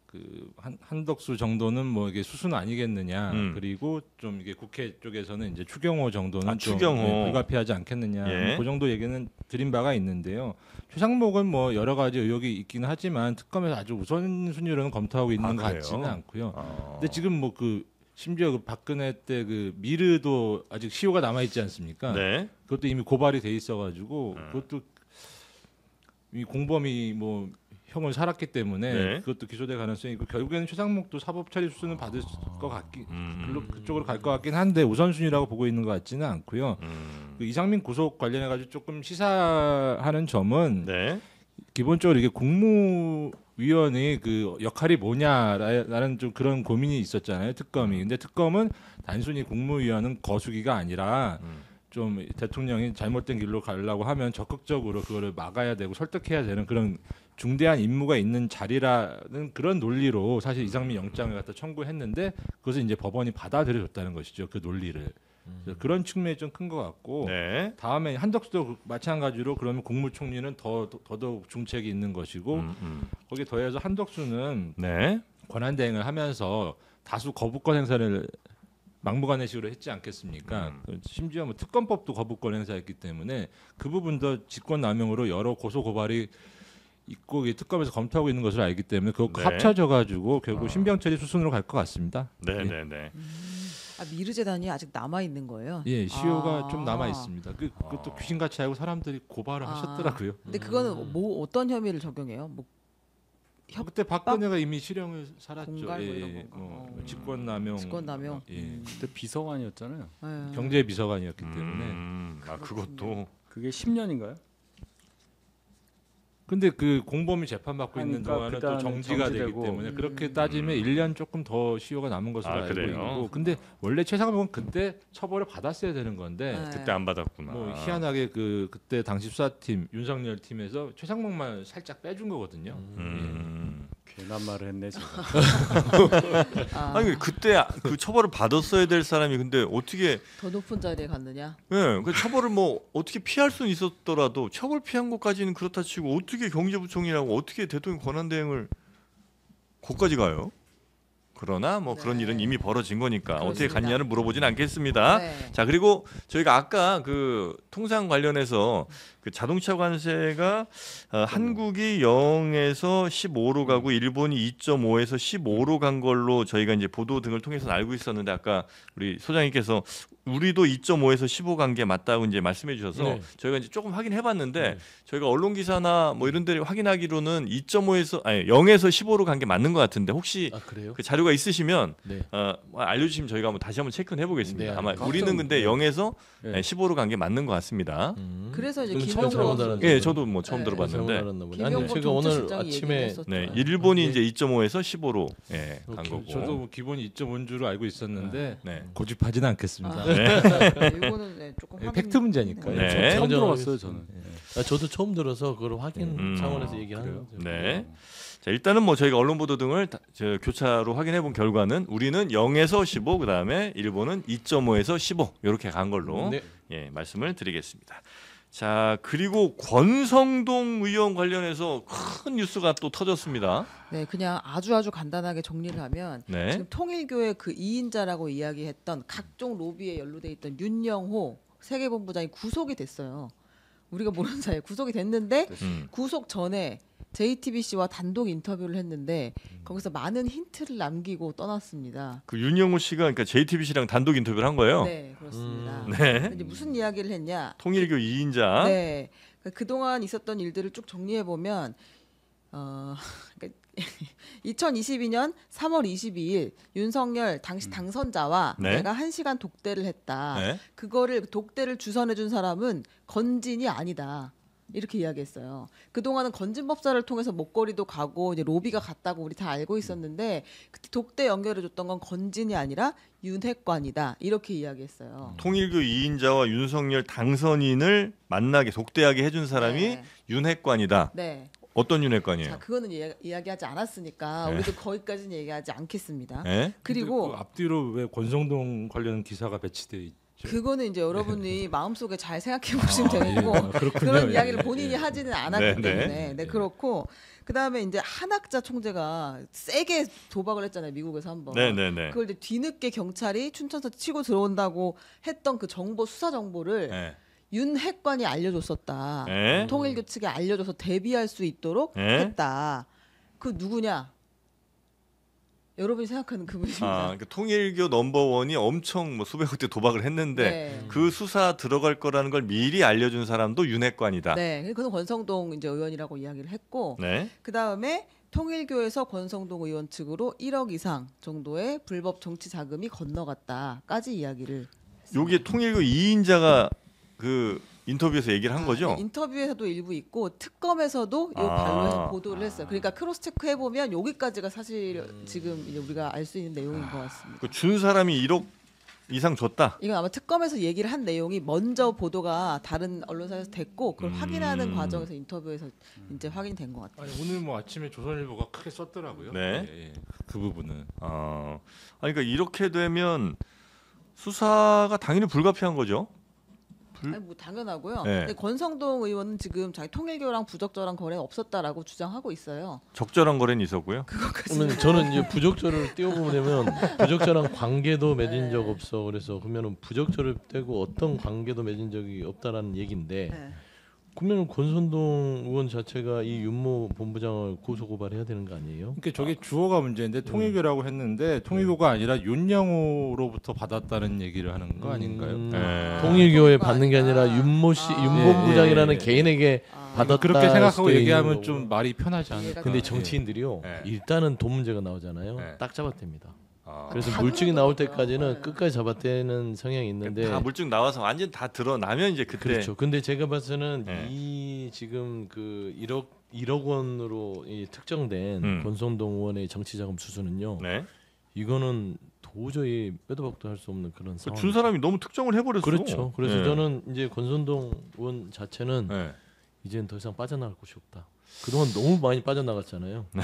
그 한덕수 정도는 뭐 이게 수순 아니겠느냐. 그리고 좀 이게 국회 쪽에서는 이제 추경호 정도는 좀 추경호. 불가피하지 않겠느냐. 예. 그 정도 얘기는 드린 바가 있는데요. 최상목은 뭐 여러 가지 의혹이 있긴 하지만 특검에서 아주 우선순위로는 검토하고 있는 것 그래요? 같지는 않고요. 근데 지금 뭐 그 심지어 그 박근혜 때 그 미르도 아직 시효가 남아 있지 않습니까? 네. 그것도 이미 고발이 돼 있어가지고 그것도 이 공범이 뭐 형을 살았기 때문에 네. 그것도 기소될 가능성이 있고 결국에는 최상목도 사법 처리 수준을 받을 것 같기 그쪽으로 갈 것 같긴 한데 우선순위라고 보고 있는 것 같지는 않고요. 그 이상민 구속 관련해 가지고 조금 시사하는 점은 네. 기본적으로 이게 국무위원의 그 역할이 뭐냐라는 좀 그런 고민이 있었잖아요. 특검이. 근데 특검은 단순히 국무위원은 거수기가 아니라 좀 대통령이 잘못된 길로 가려고 하면 적극적으로 그거를 막아야 되고 설득해야 되는 그런 중대한 임무가 있는 자리라는 그런 논리로 사실 이상민 영장을 갖다 청구했는데 그것을 이제 법원이 받아들여줬다는 것이죠. 그 논리를. 그래서 그런 측면이 좀 큰 것 같고 네. 다음에 한덕수도 마찬가지로 그러면 국무총리는 더더욱 중책이 있는 것이고 거기에 더해서 한덕수는 네. 권한대행을 하면서 다수 거부권 행사를 막무가내식으로 했지 않겠습니까? 심지어 뭐 특검법도 거부권 행사했기 때문에 그 부분도 직권남용으로 여러 고소 고발이 있고 특검에서 검토하고 있는 것을 알기 때문에 그거 네. 합쳐져 가지고 결국 신병처리 수순으로 갈 것 같습니다. 네, 네, 네. 미르 재단이 아직 남아 있는 거예요. 예, 시효가 좀 남아 있습니다. 그것도 귀신같이 알고 사람들이 고발을 하셨더라고요. 근데 그거는 뭐 어떤 혐의를 적용해요? 뭐 그때 박근혜가 이미 실형을 살았죠. 공갈 뭐 예, 이런 건가? 직권남용. 직권남용. 예. 그때 비서관이었잖아요. 네. 경제비서관이었기 때문에 그것도 그게 10년인가요? 근데 그 공범이 재판받고 있는 하니까 동안은 또 그다음에 정지가 되기 정지되고. 때문에 그렇게 따지면 1년 조금 더 시효가 남은 것으로 알고 그래요? 있고 근데 원래 최상목은 그때 처벌을 받았어야 되는 건데 네. 그때 안 받았구나. 뭐 희한하게 그때 당시 수사팀 윤석열 팀에서 최상목만 살짝 빼준 거거든요. 괜한 말을 했네 제가. 아니 그때 그 처벌을 받았어야 될 사람이 근데 어떻게 더 높은 자리에 갔느냐? 예, 그 처벌을 뭐 어떻게 피할 수는 있었더라도 처벌 피한 것까지는 그렇다 치고 어떻게 경제부총리라고 어떻게 대통령 권한대행을 거기까지 가요? 그러나 뭐 그런 네. 일은 이미 벌어진 거니까 어떻게 그렇습니다. 갔냐는 물어보진 않겠습니다. 네. 자 그리고 저희가 아까 그 통상 관련해서 그 자동차 관세가 한국이 0에서 15로 가고 일본이 2.5에서 15로 간 걸로 저희가 이제 보도 등을 통해서 알고 있었는데 아까 우리 소장님께서 우리도 2.5에서 15 간 게 맞다고 이제 말씀해 주셔서 네. 저희가 이제 조금 확인해봤는데 저희가 언론 기사나 뭐 이런 데 확인하기로는 2.5에서 아니 0에서 15로 간 게 맞는 것 같은데 혹시 아 그래요? 그 자료가 있으시면 네. 알려주시면 저희가 한번 다시 한번 체크해 보겠습니다. 네, 아마 알겠습니다. 우리는 근데 0에서 네. 15로 간 게 맞는 것 같습니다. 그래서 이제 저는 김용범 처음 선수- 알았는데. 예, 저도 뭐 처음 네. 들어봤는데. 잘못 알았나 보네. 김용범 아니 제가 오늘 정치실장이 아침에 얘기를 했었죠. 네, 일본이 네. 이제 2.5에서 15로 간 오케이. 거고. 저도 뭐 기본이 2.5인 줄로 알고 있었는데 네. 고집하지는 않겠습니다. 아, 이거는 네, 조금 예, 확인- 팩트 문제니까요. 네. 처음 정정하겠습니다. 들어봤어요 저는. 저도 처음 들어서 그걸 확인 차원에서 아, 얘기하는 거죠. 네. 자, 일단은 뭐 저희가 언론 보도 등을 교차로 확인해 본 결과는 우리는 0에서 15 그다음에 일본은 2.5에서 15 이렇게 간 걸로 네. 예, 말씀을 드리겠습니다. 자, 그리고 권성동 의원 관련해서 큰 뉴스가 또 터졌습니다. 네, 그냥 아주 간단하게 정리를 하면 네. 지금 통일교의 그 2인자라고 이야기했던 각종 로비에 연루돼 있던 윤영호 세계본부장이 구속이 됐어요. 우리가 모르는 사이에 구속이 됐는데 구속 전에 JTBC와 단독 인터뷰를 했는데 거기서 많은 힌트를 남기고 떠났습니다. 그 윤영호 씨가 그러니까 JTBC랑 단독 인터뷰를 한 거예요. 네, 그렇습니다. 네. 이제 무슨 이야기를 했냐? 통일교 2인자. 네, 그동안 있었던 일들을 쭉 정리해 보면 2022년 3월 22일 윤석열 당시 당선자와 네. 내가 1시간 독대를 했다. 네. 그거를 독대를 주선해 준 사람은 건진이 아니다. 이렇게 이야기했어요. 그동안은 건진법사를 통해서 목걸이도 가고 이제 로비가 갔다고 우리 다 알고 있었는데 그때 독대 연결해 줬던 건 건진이 아니라 윤핵관이다. 이렇게 이야기했어요. 통일교 2인자와 윤석열 당선인을 만나게 독대하게 해준 사람이 네. 윤핵관이다. 네. 어떤 윤핵관이에요? 자, 그거는 이야기하지 않았으니까 네. 우리도 거기까지는 얘기하지 않겠습니다. 네? 그리고 그 앞뒤로 왜 권성동 관련 기사가 배치돼 있죠? 그거는 이제 여러분이 마음속에 잘 생각해 보시면 되고 그렇군요. 그런 예, 이야기를 예, 본인이 예. 하지는 않았기 네, 때문에 네. 네, 그렇고 그다음에 이제 한학자 총재가 세게 도박을 했잖아요. 미국에서 한번. 네네네. 그걸 이제 뒤늦게 경찰이 춘천서 치고 들어온다고 했던 그 정보 수사 정보를 네. 윤핵관이 알려줬었다. 네. 통일교 측에 알려줘서 대비할 수 있도록 네. 했다. 그 누구냐? 여러분이 생각하는 그분입니다. 그 통일교 넘버원이 엄청 뭐 수백억 대 도박을 했는데 네. 그 수사 들어갈 거라는 걸 미리 알려준 사람도 윤핵관이다. 네, 그는 권성동 이제 의원이라고 이야기를 했고, 네. 그 다음에 통일교에서 권성동 의원 측으로 1억 이상 정도의 불법 정치 자금이 건너갔다까지 이야기를. 요게 통일교 2인자가 그 인터뷰에서 얘기를 한 거죠? 네, 인터뷰에서도 일부 있고 특검에서도 이 아. 발로 보도를 했어요. 그러니까 크로스 체크 해보면 여기까지가 사실 지금 이제 우리가 알 수 있는 내용인 것 같습니다. 그 준 사람이 1억 이상 줬다. 이건 아마 특검에서 얘기를 한 내용이 먼저 보도가 다른 언론사에서 됐고 그걸 확인하는 과정에서 인터뷰에서 이제 확인된 것 같아요. 아니, 오늘 뭐 아침에 조선일보가 크게 썼더라고요. 네. 예, 예. 그 부분은. 아니 그러니까 이렇게 되면 수사가 당연히 불가피한 거죠. 아니, 뭐 당연하고요. 네. 근데 권성동 의원은 지금 자기 통일교랑 부적절한 거래는 없었다라고 주장하고 있어요. 적절한 거래는 있었고요. 그러면 저는 이제 부적절을 띄워보면 부적절한 관계도 맺은 적 없어. 그래서 그러면은 부적절을 떼고 어떤 관계도 맺은 적이 없다라는 얘기인데 네. 그러면 권선동 의원 자체가 이 윤모 본부장을 고소 고발해야 되는 거 아니에요? 그러니까 저게 주어가 문제인데 통일교라고 했는데 통일교가 아니라 윤영호로부터 받았다는 얘기를 하는 거 아닌가요? 네. 통일교에 그거 받는 게 아니라 아니라. 윤모 씨, 아. 윤 예, 본부장이라는 예, 예. 개인에게 받았다. 그렇게 생각하고 수도 얘기하면 있는 좀 거고. 말이 편하지 않을까? 이해가 근데 예. 정치인들이요 예. 일단은 돈 문제가 나오잖아요. 예. 딱 잡아댑니다. 아. 그래서 다 물증이 나올 그러더라고요. 때까지는 네. 끝까지 잡아대는 성향이 있는데 다 물증 나와서 완전 다 드러나면 이제 그때 그렇죠. 근데 제가 봐서는 네. 이 지금 그 1억 1억 원으로 특정된 권성동 의원의 정치자금 수수는요. 네. 이거는 도저히 빼도 박도 할 수 없는 그런 상황. 준 사람이 너무 특정을 해버렸어. 그렇죠. 그래서 네. 저는 이제 권성동 의원 자체는 네. 이제는 더 이상 빠져나갈 곳이 없다. 그동안 너무 많이 빠져나갔잖아요. 네.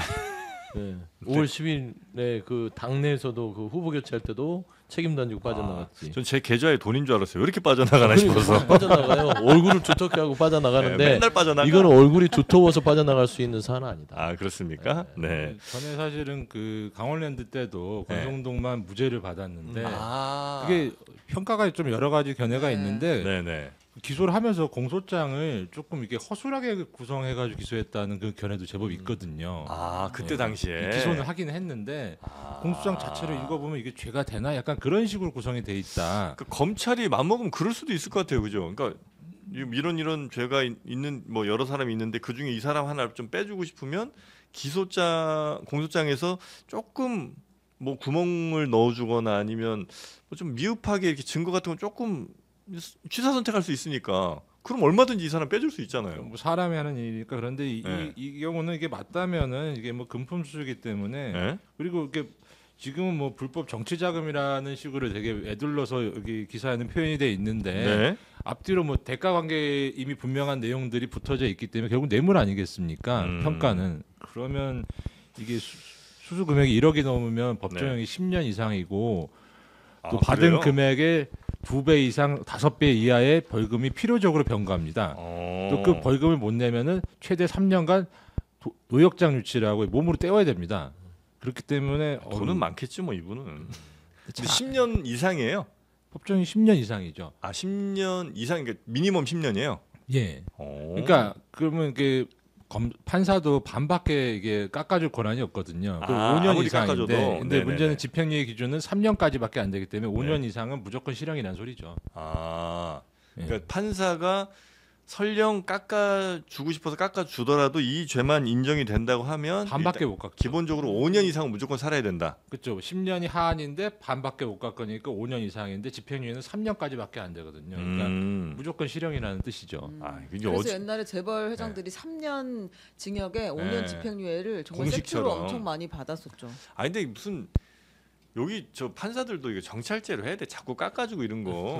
5월 10일에 그 당내에서도 그 후보 교체할 때도 책임도 안 지고 빠져나갔지. 전 제 계좌에 돈인 줄 알았어요. 왜 이렇게 빠져나가나 싶어서. 빠져나가요. 얼굴을 두텁게 하고 빠져나가는데 네, 맨날 빠져나가. 이거는 얼굴이 두터워서 빠져나갈 수 있는 사안은 아니다. 아 그렇습니까? 네. 전에 사실은 그 강원랜드 때도 권성동만 무죄를 받았는데 아. 그게 평가가 좀 여러 가지 견해가 있는데 네네. 기소를 하면서 공소장을 조금 이렇게 허술하게 구성해가지고 기소했다는 그 견해도 제법 있거든요. 아 그때 예. 당시에 기소는 하긴 했는데 공소장 자체를 읽어보면 이게 죄가 되나 약간 그런 식으로 구성이 돼 있다. 그 검찰이 맘먹으면 그럴 수도 있을 것 같아요, 그죠? 그러니까 이런 죄가 있는 뭐 여러 사람이 있는데 그 중에 이 사람 하나를 좀 빼주고 싶으면 공소장에서 조금 뭐 구멍을 넣어주거나 아니면 뭐 좀 미흡하게 이렇게 증거 같은 건 조금 취사 선택할 수 있으니까 그럼 얼마든지 이 사람 빼줄 수 있잖아요. 뭐 사람이 하는 일이니까. 그런데 네. 이 경우는 이게 맞다면은 이게 뭐 금품수수기 때문에 네? 그리고 이렇게 지금은 뭐 불법 정치자금이라는 식으로 되게 애둘러서 여기 기사에는 표현이 돼 있는데 네. 앞뒤로 뭐 대가 관계 이미 분명한 내용들이 붙어져 있기 때문에 결국 뇌물 아니겠습니까? 평가는. 그러면 이게 수수 금액이 1억이 넘으면 법정형이 10년 이상이고 또 받은 그래요? 금액의 2배 이상 5배 이하의 벌금이 필요적으로 병가합니다. 또 그 벌금을 못 내면은 최대 3년간 노역장 유치라고 몸으로 떼어야 됩니다. 그렇기 때문에 돈은 많겠지 뭐 이분은. 근데 10년 이상이에요. 법정이 10년 이상이죠. 아 10년 이상 그러니까 미니멈 10년이에요. 예. 그러니까 그러면 이게 판사도 반밖에 이게 깎아줄 권한이 없거든요. 그 5년 아무리 이상인데, 깎아줘도. 근데 네네네. 문제는 집행유예 기준은 3년까지밖에 안 되기 때문에 5년 이상은 무조건 실형이라는 소리죠. 아 예. 그러니까 판사가 설령 깎아주고 싶어서 깎아주더라도 이 죄만 인정이 된다고 하면 반밖에 일단 못 깎죠. 기본적으로 5년 이상은 무조건 살아야 된다. 그렇죠. 10년이 하한인데 반밖에 못 깎으니까 5년 이상인데 집행유예는 3년까지밖에 안 되거든요. 그러니까 무조건 실형이라는 뜻이죠. 아, 이게 그래서 옛날에 재벌 회장들이 3년 징역에 5년 네. 집행유예를 정말 공식처럼. 세트로 엄청 많이 받았었죠. 아 근데 무슨 여기 저 판사들도 이거 정찰제로 해야 돼. 자꾸 깎아주고 이런 거.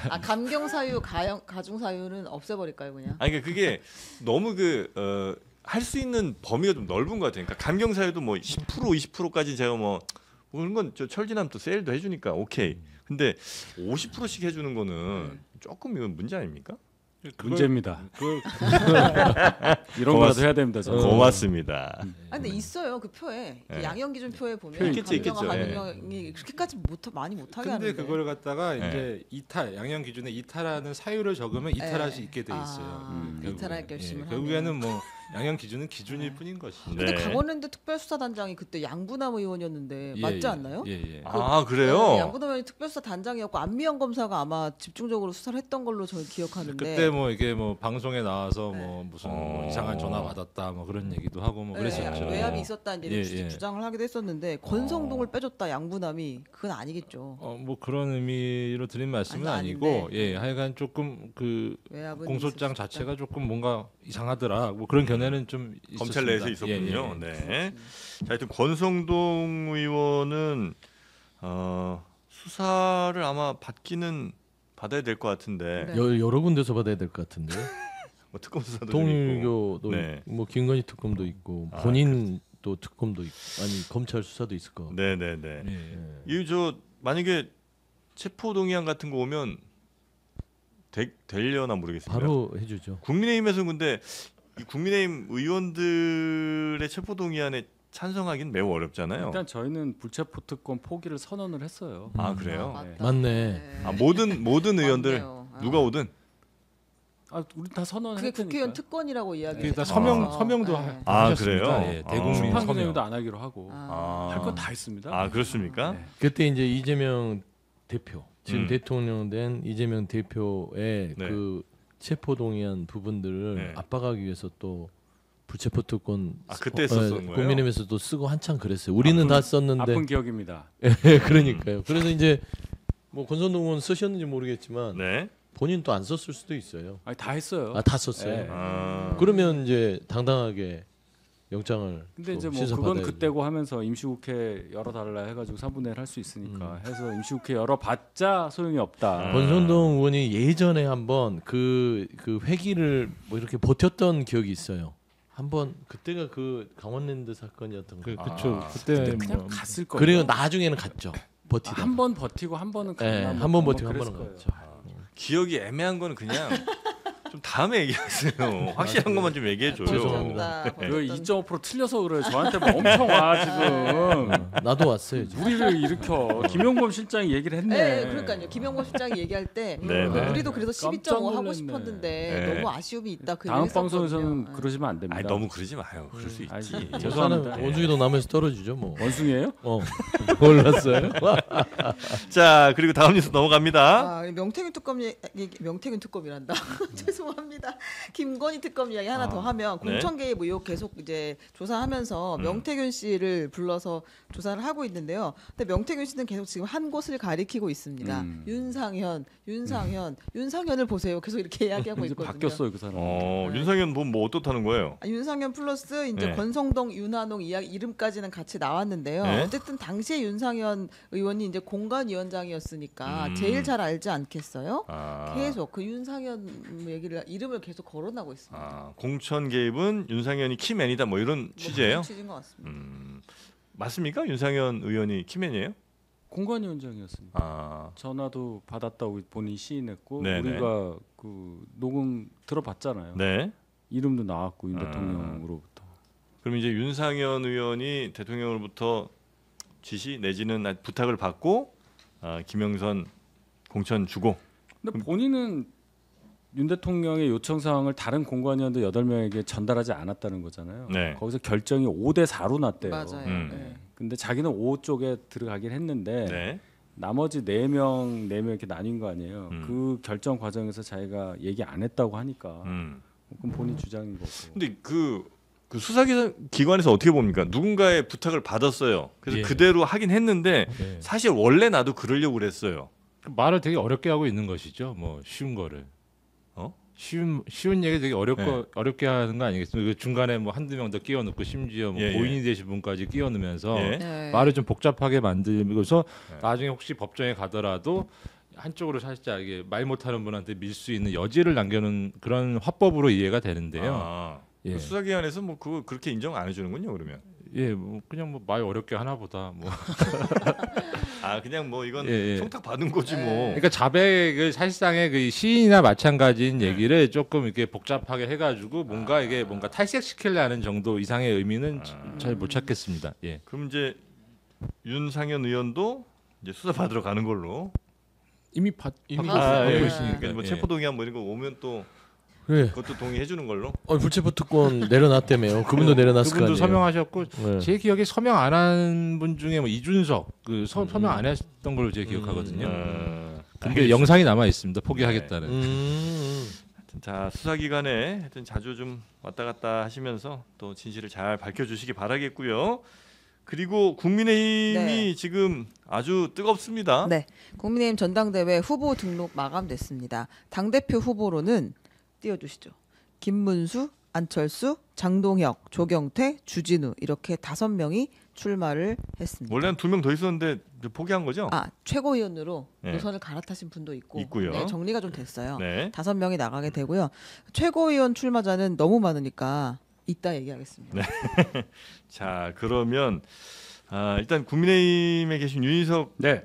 아 감경 사유, 가중 사유는 없애버릴까요 그냥? 아니 그러니까 그게 너무 할 수 있는 범위가 좀 넓은 것 같아요. 그러니까 감경 사유도 뭐 10% 20%까지 제가 뭐 그런 건 저 철진함 또 세일도 해주니까 오케이. 근데 50%씩 해주는 거는 조금 이건 문제 아닙니까? 문제입니다. 그걸 이런 거라도 해야 됩니다. 저는. 고맙습니다. 아 근데 있어요 그 표에 그 네. 양형 기준 표에 보면 표 있겠지, 감경과 있겠죠. 감경이 그렇게까지 많이 못하게 근데 하는데. 그걸 갖다가 네. 이제 이탈 양형 기준에 이탈하는 사유를 적으면 이탈할 수 있게 돼 있어요. 결국에는. 이탈할 결심을 하면. 결국에는 뭐 양형 기준은 기준일 뿐인 것이죠. 근데 네. 강원랜드 특별수사단장이 그때 양부남 의원이었는데 예, 맞지 예. 않나요? 예, 예. 아 그래요? 네, 양부남 의원이 특별수사 단장이었고 안미영 검사가 아마 집중적으로 수사를 했던 걸로 저는 기억하는데. 그때 뭐 이게 뭐 방송에 나와서 뭐 무슨 뭐 이상한 전화 받았다 뭐 그런 얘기도 하고 뭐 그랬었죠. 외압이 있었다 이제 예, 이렇게 예. 주장을 하기도 했었는데 권성동을 빼줬다 양부남이 그건 아니겠죠. 뭐 그런 의미로 드린 말씀은 아니, 아니고 아닌데. 예 하여간 조금 그 외압은 공소장 있을 수 있다. 자체가 조금 뭔가 이상하더라 뭐 그런 견해는 좀 검찰 있었습니다. 내에서 있었군요. 예, 예. 네. 자, 하여튼 권성동 의원은 수사를 아마 받아야 될 것 같은데 네. 여러 군데서 받아야 될 것 같은데. 뭐 특검 수사도 좀 있고. 통일교도 네. 있고, 뭐 김건희 특검도 있고 본인 또 특검도 있고 아니 검찰 수사도 있을 거. 네네네. 예. 이 저 만약에 체포동의안 같은 거 오면 되려나 모르겠습니다. 바로 해주죠. 국민의힘에서는 근데 이 국민의힘 의원들의 체포동의안에 찬성하기는 매우 어렵잖아요. 일단 저희는 불체포 특권 포기를 선언을 했어요. 아 그래요? 맞다. 맞네. 아 모든 의원들 맞네요. 누가 오든 아, 우리 다 그게 선언했으니까. 국회의원 특권이라고 이야기. 그게 다 서명도 네. 하셨습니다. 그래요? 예, 대국민 출판 서명. 기념회도 안 하기로 하고 아. 할 건 다 했습니다. 아 그렇습니까? 네. 그때 이제 이재명 대표 지금 음. 대통령 된 이재명 대표의 네. 그 체포동의안 부분들을 네. 압박하기 위해서 또 불체포 특권 그때 썼던 거예요? 국민의힘에서도 쓰고 한참 그랬어요. 우리는 다 썼는데 아픈 기억입니다. 그러니까요. 그래서 이제 뭐 권선동 의원 쓰셨는지 모르겠지만 네. 본인 또 안 썼을 수도 있어요. 아니 다 했어요. 다 썼어요. 네. 그러면 이제 당당하게 영장을 근데 이제 또 뭐 그건 심사받아야죠. 그때고 하면서 임시국회 열어달라 해가지고 4분의 1 할 수 있으니까 해서 임시국회 열어봤자 소용이 없다. 권선동 의원이 예전에 한번 그 회기를 뭐 이렇게 버텼던 기억이 있어요. 한번 그때가 그 강원랜드 사건이었던 거. 그쵸. 그때 근데 그냥 뭐 갔을 거예요. 그래요. 나중에는 갔죠. 버티다. 한 번 버티고 한 번은 네, 갔나 한 번 버티고 한 그랬을 번은 거예요. 갔죠. 기억이 애매한 거는 그냥 좀 다음에 얘기하세요. 확실한 것만 좀 얘기해 줘요. 죄송합니다. 그 2.5% 틀려서 그래. 저한테 뭐 엄청 와 지금. 나도 왔어요. 지금. 우리를 일으켜. 김용범 실장이 얘기를 했네. 네, 그러니까요. 김영범 실장이 얘기할 때 네, 네. 우리도 그래서 깜짝 12.5 하고 놀랐네. 싶었는데 네. 너무 아쉬움이 있다. 그 다음 얘기를 했었거든요. 방송에서는 네. 그러시면 안 됩니다. 아니 너무 그러지 마요. 그럴 수 아니, 있지. 죄송합니다. 저는 원숭이도 남에서 떨어지죠 뭐. 원숭이에요? 몰랐어요. 자 그리고 다음 뉴스 넘어갑니다. 명태균 특검 명태균 특검이란다. 죄송합니다. 김건희 특검 이야기 하나 더 하면 네. 공천 개입 의혹 계속 이제 조사하면서 명태균 씨를 불러서 조사를 하고 있는데요. 근데 명태균 씨는 계속 지금 한 곳을 가리키고 있습니다. 윤상현을 보세요. 계속 이렇게 이야기하고 이제 있거든요. 바뀌었어요 그 사람. 윤상현 보면 뭐 어떻다는 거예요? 윤상현 플러스 이제 네. 권성동, 윤한홍 이름까지는 같이 나왔는데요. 네. 어쨌든 당시에 윤상현 의원이 이제 공관위원장이었으니까 제일 잘 알지 않겠어요? 계속 그 윤상현 얘기를 이름을 계속 거론하고 있습니다. 공천 개입은 윤상현이 키맨이다 뭐 이런 취지예요? 그런 취지인 것 같습니다. 맞습니까? 윤상현 의원이 키맨이에요? 공관위원장이었습니다. 전화도 받았다고 본인이 시인했고 네네. 우리가 그 녹음 들어봤잖아요. 네. 이름도 나왔고 윤 대통령으로부터. 그럼 이제 윤상현 의원이 대통령으로부터 지시 내지는 부탁을 받고 김영선 공천 주고. 근데 본인은 윤 대통령의 요청 사항을 다른 공관위원들 8명에게 전달하지 않았다는 거잖아요. 네. 거기서 결정이 5대 4로 났대요. 맞아요. 네. 근데 자기는 5 쪽에 들어가긴 했는데 네. 나머지 4명 이렇게 나뉜 거 아니에요. 그 결정 과정에서 자기가 얘기 안 했다고 하니까 그건 본인 주장인 거고. 근데 그 수사기관에서 어떻게 봅니까? 누군가의 부탁을 받았어요. 그래서 예. 그대로 하긴 했는데 예. 사실 원래 나도 그러려고 그랬어요. 말을 되게 어렵게 하고 있는 것이죠. 뭐 쉬운 거를. 쉬운 얘기 되게 어렵게 하는 거 아니겠습니까? 그 중간에 뭐 한두 명 더 끼워 넣고 심지어 뭐 예, 예. 고인이 되신 분까지 끼워 넣으면서 예. 네. 말을 좀 복잡하게 만들면서 네. 나중에 혹시 법정에 가더라도 한쪽으로 살짝 이게 말 못하는 분한테 밀 수 있는 여지를 남겨놓은 그런 화법으로 이해가 되는데요. 예. 수사기관에서 뭐 그거 그렇게 인정 안 해주는군요. 그러면. 예, 뭐 그냥 뭐 말 어렵게 하나 보다. 뭐. 그냥 뭐 이건 예, 예. 청탁 받은 거지 뭐. 그러니까 자백을 사실상의 그 시인이나 마찬가지인 얘기를 조금 이렇게 복잡하게 해가지고 뭔가 이게 뭔가 탈색시키려는 정도 이상의 의미는 잘 못 찾겠습니다. 예. 그럼 이제 윤상현 의원도 이제 수사 받으러 가는 걸로. 이미 받고 예. 있으니까. 그러니까 뭐 체포동의안 뭐 이런 거 오면 또 그래. 그것도 동의해 주는 걸로. 불체포 특권 내려놨다며요. 그분도 내려놨을 거 그분도 아니에요. 서명하셨고 네. 제 기억에 서명 안 한 분 중에 뭐 이준석 서명 안 했던 걸로 제 기억하거든요. 근데 영상이 남아 있습니다. 포기하겠다는. 자 수사기관에 하여튼 자주 좀 왔다 갔다 하시면서 또 진실을 잘 밝혀주시기 바라겠고요. 그리고 국민의힘이 네. 지금 아주 뜨겁습니다. 네, 국민의힘 전당대회 후보 등록 마감됐습니다. 당대표 후보로는 띄워주시죠. 김문수, 안철수, 장동혁, 조경태, 주진우 이렇게 5명이 출마를 했습니다. 원래는 2명 더 있었는데 포기한 거죠? 최고위원으로 네. 노선을 갈아타신 분도 있고요. 네, 정리가 좀 됐어요. 네. 5명이 나가게 되고요. 최고위원 출마자는 너무 많으니까 이따 얘기하겠습니다. 네. 자 그러면 일단 국민의힘에 계신 윤희석 네.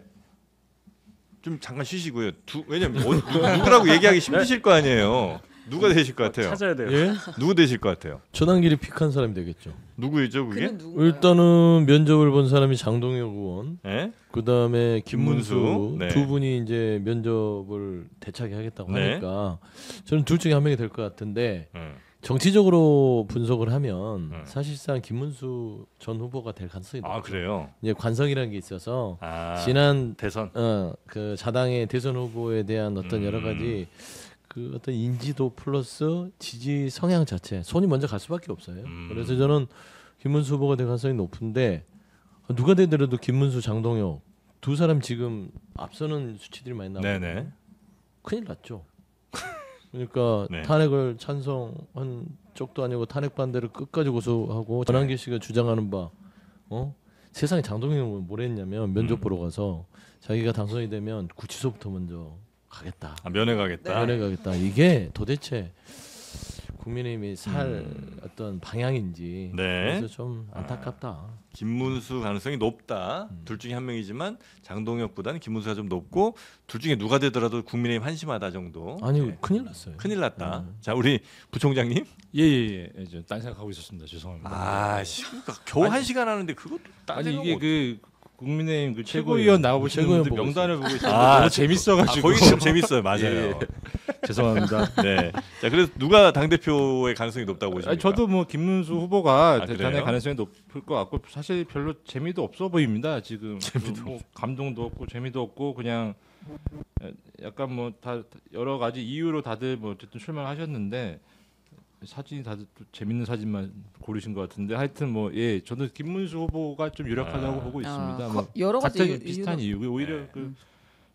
좀 잠깐 쉬시고요. 왜냐면 누구라고 얘기하기 힘드실 거 아니에요. 누가 되실 것 같아요? 찾아야 돼요. 예? 누구 되실 것 같아요? 전환길이 픽한 사람이 되겠죠. 누구이죠 그게? 그는 누군가요? 일단은 면접을 본 사람이 장동혁 의원, 네? 그다음에 김문수 김문수, 네. 두 분이 이제 면접을 대차게 하겠다고 네. 하니까 저는 둘 중에 한 명이 될 것 같은데 정치적으로 분석을 하면 사실상 김문수 전 후보가 될 가능성이 높죠. 그래요? 이제 관성이라는 게 있어서 지난 지난 대선. 그 자당의 대선 후보에 대한 어떤 여러 가지 그 어떤 인지도 플러스 지지 성향 자체 손이 먼저 갈 수밖에 없어요. 그래서 저는 김문수 후보가 될 가능성이 높은데 누가 되더라도 김문수, 장동혁 두 사람 지금 앞서는 수치들이 많이 나오고 네네. 큰일 났죠. 그러니까 네. 탄핵을 찬성한 쪽도 아니고 탄핵 반대를 끝까지 고수하고 전환기 씨가 주장하는 바 세상에 장동영은 뭘 했냐면 면접 보러 가서 자기가 당선이 되면 구치소부터 먼저 가겠다. 면회 가겠다. 면회 가겠다. 이게 도대체 국민의힘이 살 어떤 방향인지 네. 그래서 좀 안타깝다. 김문수 가능성이 높다. 둘 중에 한 명이지만 장동혁보다는 김문수가 좀 높고 둘 중에 누가 되더라도 국민의힘 한심하다 정도. 아니 네. 큰일 났어요. 큰일 났다. 자 우리 부총장님. 예예예. 딴 생각하고 있었습니다. 죄송합니다. 겨우 1시간 하는데 그것도 딴 아니 생각 이게 못- 그 국민의힘 그 최고위원 최고위원 나오시는 최고위원 분들 보고 명단을 보고 있었는데 아, 너무 재밌어가지고 거기 좀 재밌어요. 맞아요. 예. 죄송합니다. 네. 자 그래서 누가 당 대표의 가능성이 높다고 보십니까? 아니, 저도 뭐 김문수 후보가 그래요? 대단히 가능성이 높을 것 같고 사실 별로 재미도 없어 보입니다. 지금 뭐 감동도 없고 재미도 없고 그냥 약간 뭐 다 여러 가지 이유로 다들 뭐 어쨌든 출마하셨는데 사진이 다들 또 재밌는 사진만 고르신 것 같은데 하여튼 뭐 예 저는 김문수 후보가 좀 유력하다고 보고 있습니다. 뭐 여러 가지 같은 이유- 비슷한 이유 오히려 네. 그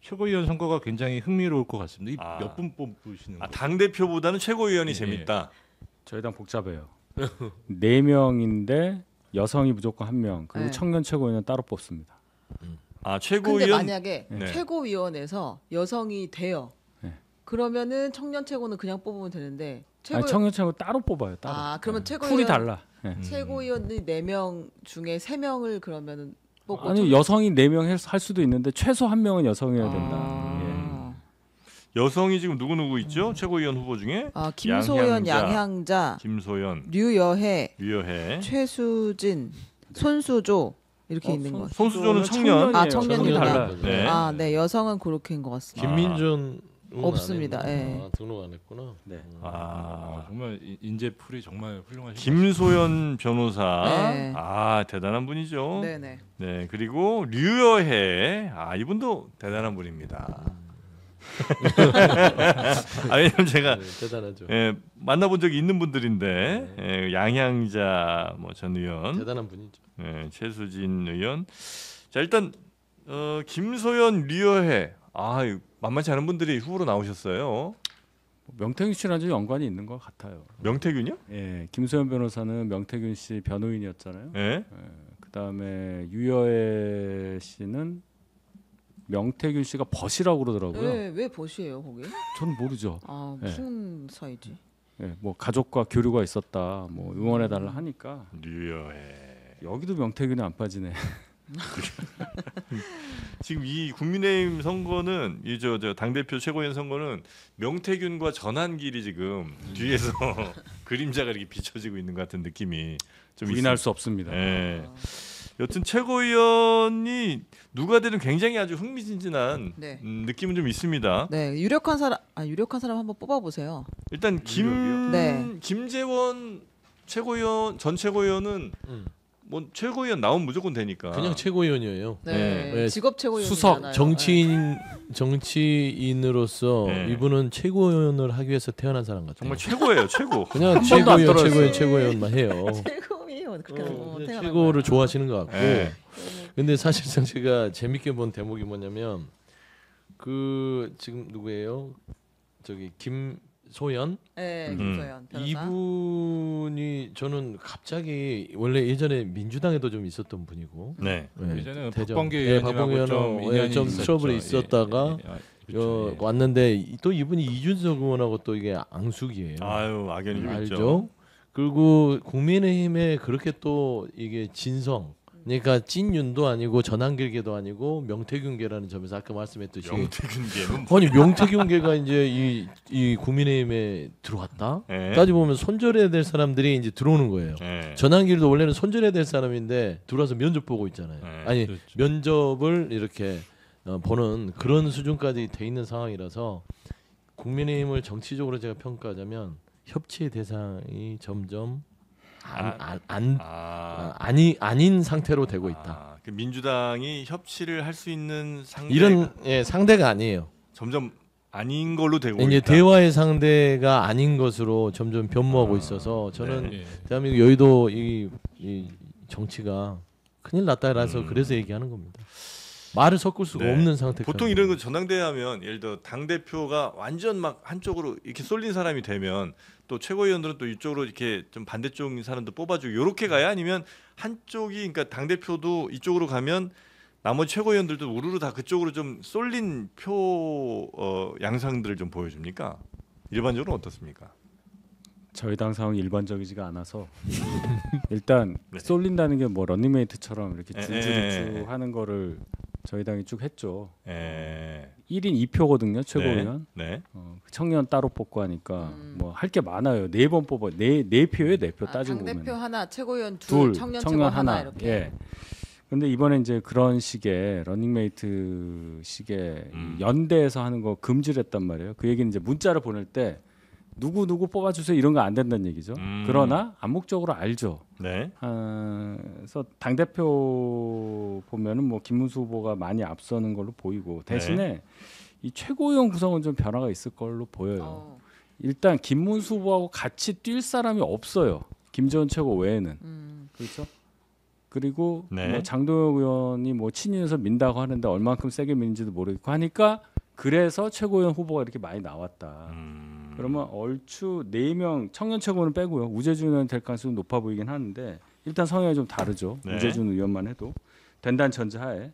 최고위원 선거가 굉장히 흥미로울 것 같습니다. 아. 몇 분 뽑으시는 거예요? 당 대표보다는 최고위원이 예. 재밌다. 저희 당 복잡해요. 4명인데 여성이 무조건 1명. 그리고 네. 청년 최고위원은 따로 뽑습니다. 아 근데 최고위원. 만약에 네. 최고위원에서 여성이 돼요. 네. 그러면은 청년 최고는 그냥 뽑으면 되는데 아니, 청년 최고 따로 뽑아요. 따로. 그러면 풀이 최고위원 달라. 네. 최고위원이 4명 중에 3명을 그러면은 뽑고 아니 여성이 4명 할 수도 있는데 최소 1명은 여성이어야 된다. 아, 여성이 지금 누구 있죠? 최고위원 후보 중에 김소연, 양향자, 양향자, 김소연, 류여해, 류여해. 최수진, 손수조 이렇게 있는 것 같아요. 손수조는 청년. 아, 청년이구나. 달라요. 네. 아, 네 여성은 그렇게인 것 같습니다. 김민준 없습니다. 예. 등록 안 했구나. 네. 아, 정말 인재풀이 정말 훌륭하신 김소연 변호사. 네. 아 대단한 분이죠. 네네. 네 그리고 류여해. 아 이분도 대단한 분입니다. 왜냐면 제가 네, 대단하죠. 만나본 적이 있는 분들인데 양향자 전 의원, 대단한 분이죠. 최수진 의원. 자 일단 김소연, 류여해. 만만치 않은 분들이 후보로 나오셨어요. 명태균 씨랑 좀 연관이 있는 것 같아요. 명태균이요? 예, 김소연 변호사는 명태균 씨 변호인이었잖아요. 네. 그다음에 유여애 씨는 명태균 씨가 벗이라고 그러더라고요. 왜 보시예요 거기? 전 모르죠. 아 네. 무슨 사이지? 예, 뭐 가족과 교류가 있었다. 뭐 응원해 달라 하니까 류여해. 여기도 명태균이 안 빠지네. 지금 이 국민의힘 선거는 이저 당대표 최고위원 선거는 명태균과 전환길이 지금 뒤에서 그림자가 이렇게 비춰지고 있는 것 같은 느낌이 좀 부인할 있습니다. 수 없습니다. 예. 여튼 최고위원이 누가 되든 굉장히 아주 흥미진진한 네. 느낌은 좀 있습니다. 네 유력한 사람 한번 뽑아보세요. 일단 네. 김재원 최고위원 전 최고위원은 뭐 최고위원 나오면 무조건 되니까. 그냥 최고위원이에요. 네, 네. 직업 최고위원이잖아요. 수석 정치인으로서 네. 이분은 최고위원을 하기 위해서 태어난 사람 같아요. 정말 최고예요, 최고. 그냥 한 번도 안 최고위원만 해요. 최고위원 그렇게 그냥 태어난 최고를 좋아하시는 것 같고. 네. 근데 사실상 제가 재밌게 본 대목이 뭐냐면 그 지금 누구예요? 저기 김소연 네, 김소연 변호사. 이분이 저는 갑자기 원래 예전에 민주당에도 좀 있었던 분이고 네. 예전에 대전. 박범계 네, 의원님하고 박범계 좀 의원하고 인연이 좀 있었죠. 트러블이 있었다가 그렇죠. 예. 왔는데 또 이분이 이준석 의원하고 또 이게 앙숙이에요. 아유 악연이 좀 있죠. 알죠? 그리고 국민의힘에 그렇게 또 이게 진성, 그러니까 찐윤도 아니고 전환길계도 아니고 명태균계라는 점에서 아까 말씀했듯이 명태균계는 아니 명태균계가 이제 이 국민의힘에 들어왔다. 네. 까지 보면 손절해야 될 사람들이 이제 들어오는 거예요. 네. 전환길도 원래는 손절해야 될 사람인데 들어와서 면접 보고 있잖아요. 네, 아니 그렇죠. 면접을 이렇게 보는 그런 수준까지 돼 있는 상황이라서 국민의힘을 정치적으로 제가 평가하자면 협치의 대상이 점점 아닌 상태로 되고 있다. 그 민주당이 협치를 할 수 있는 상대 이런 상대가 아니에요. 점점 아닌 걸로 되고 이제 있다. 대화의 상대가 아닌 것으로 점점 변모하고 있어서 저는 네. 예. 대한민국 여의도 이 정치가 큰일 났다라서 그래서 얘기하는 겁니다. 말을 섞을 수가 네. 없는 상태. 보통 이런 거 전당대회 하면 예를 들어 당 대표가 완전 막 한쪽으로 이렇게 쏠린 사람이 되면 또 최고위원들은 또 이쪽으로 이렇게 좀 반대쪽인 사람도 뽑아주고 이렇게 가야 아니면 한쪽이 그러니까 당 대표도 이쪽으로 가면 나머지 최고위원들도 우르르 다 그쪽으로 좀 쏠린 표 양상들을 좀 보여줍니까? 일반적으로 어떻습니까? 저희 당 상황이 일반적이지가 않아서 일단 네. 쏠린다는 게 뭐 런닝메이트처럼 이렇게 줄줄이 예. 쭉 하는 거를 저희 당이 쭉 했죠. 에... 1인 2표거든요, 최고위원. 네. 청년 따로 뽑고 하니까 뭐 할 게 많아요. 4번 뽑아. 네 표에 4표 따지고 보면. 당대표 하나, 최고위원 둘, 청년 최고 하나 이렇게. 예. 근데 이번에 이제 그런 식의 러닝메이트 식의 연대에서 하는 거 금지를 했단 말이에요. 그 얘기는 이제 문자를 보낼 때 누구 뽑아주세요 이런 거 안 된다는 얘기죠. 그러나 암묵적으로 알죠. 네. 그래서 당 대표 보면은 뭐 김문수 후보가 많이 앞서는 걸로 보이고 대신에 이 최고위원 구성은 좀 변화가 있을 걸로 보여요. 일단 김문수 후보하고 같이 뛸 사람이 없어요. 김재원 최고 외에는. 그렇죠? 그리고 네. 뭐 장동혁 의원이 뭐 친윤에서 민다고 하는데 얼만큼 세게 미는지도 모르겠고 하니까 그래서 최고위원 후보가 이렇게 많이 나왔다. 그러면 얼추 4명 청년 최고는 빼고요. 우재준 의원 될 가능성이 높아 보이긴 하는데 일단 성향이 좀 다르죠. 네. 우재준 의원만 해도 된다는 전제하에.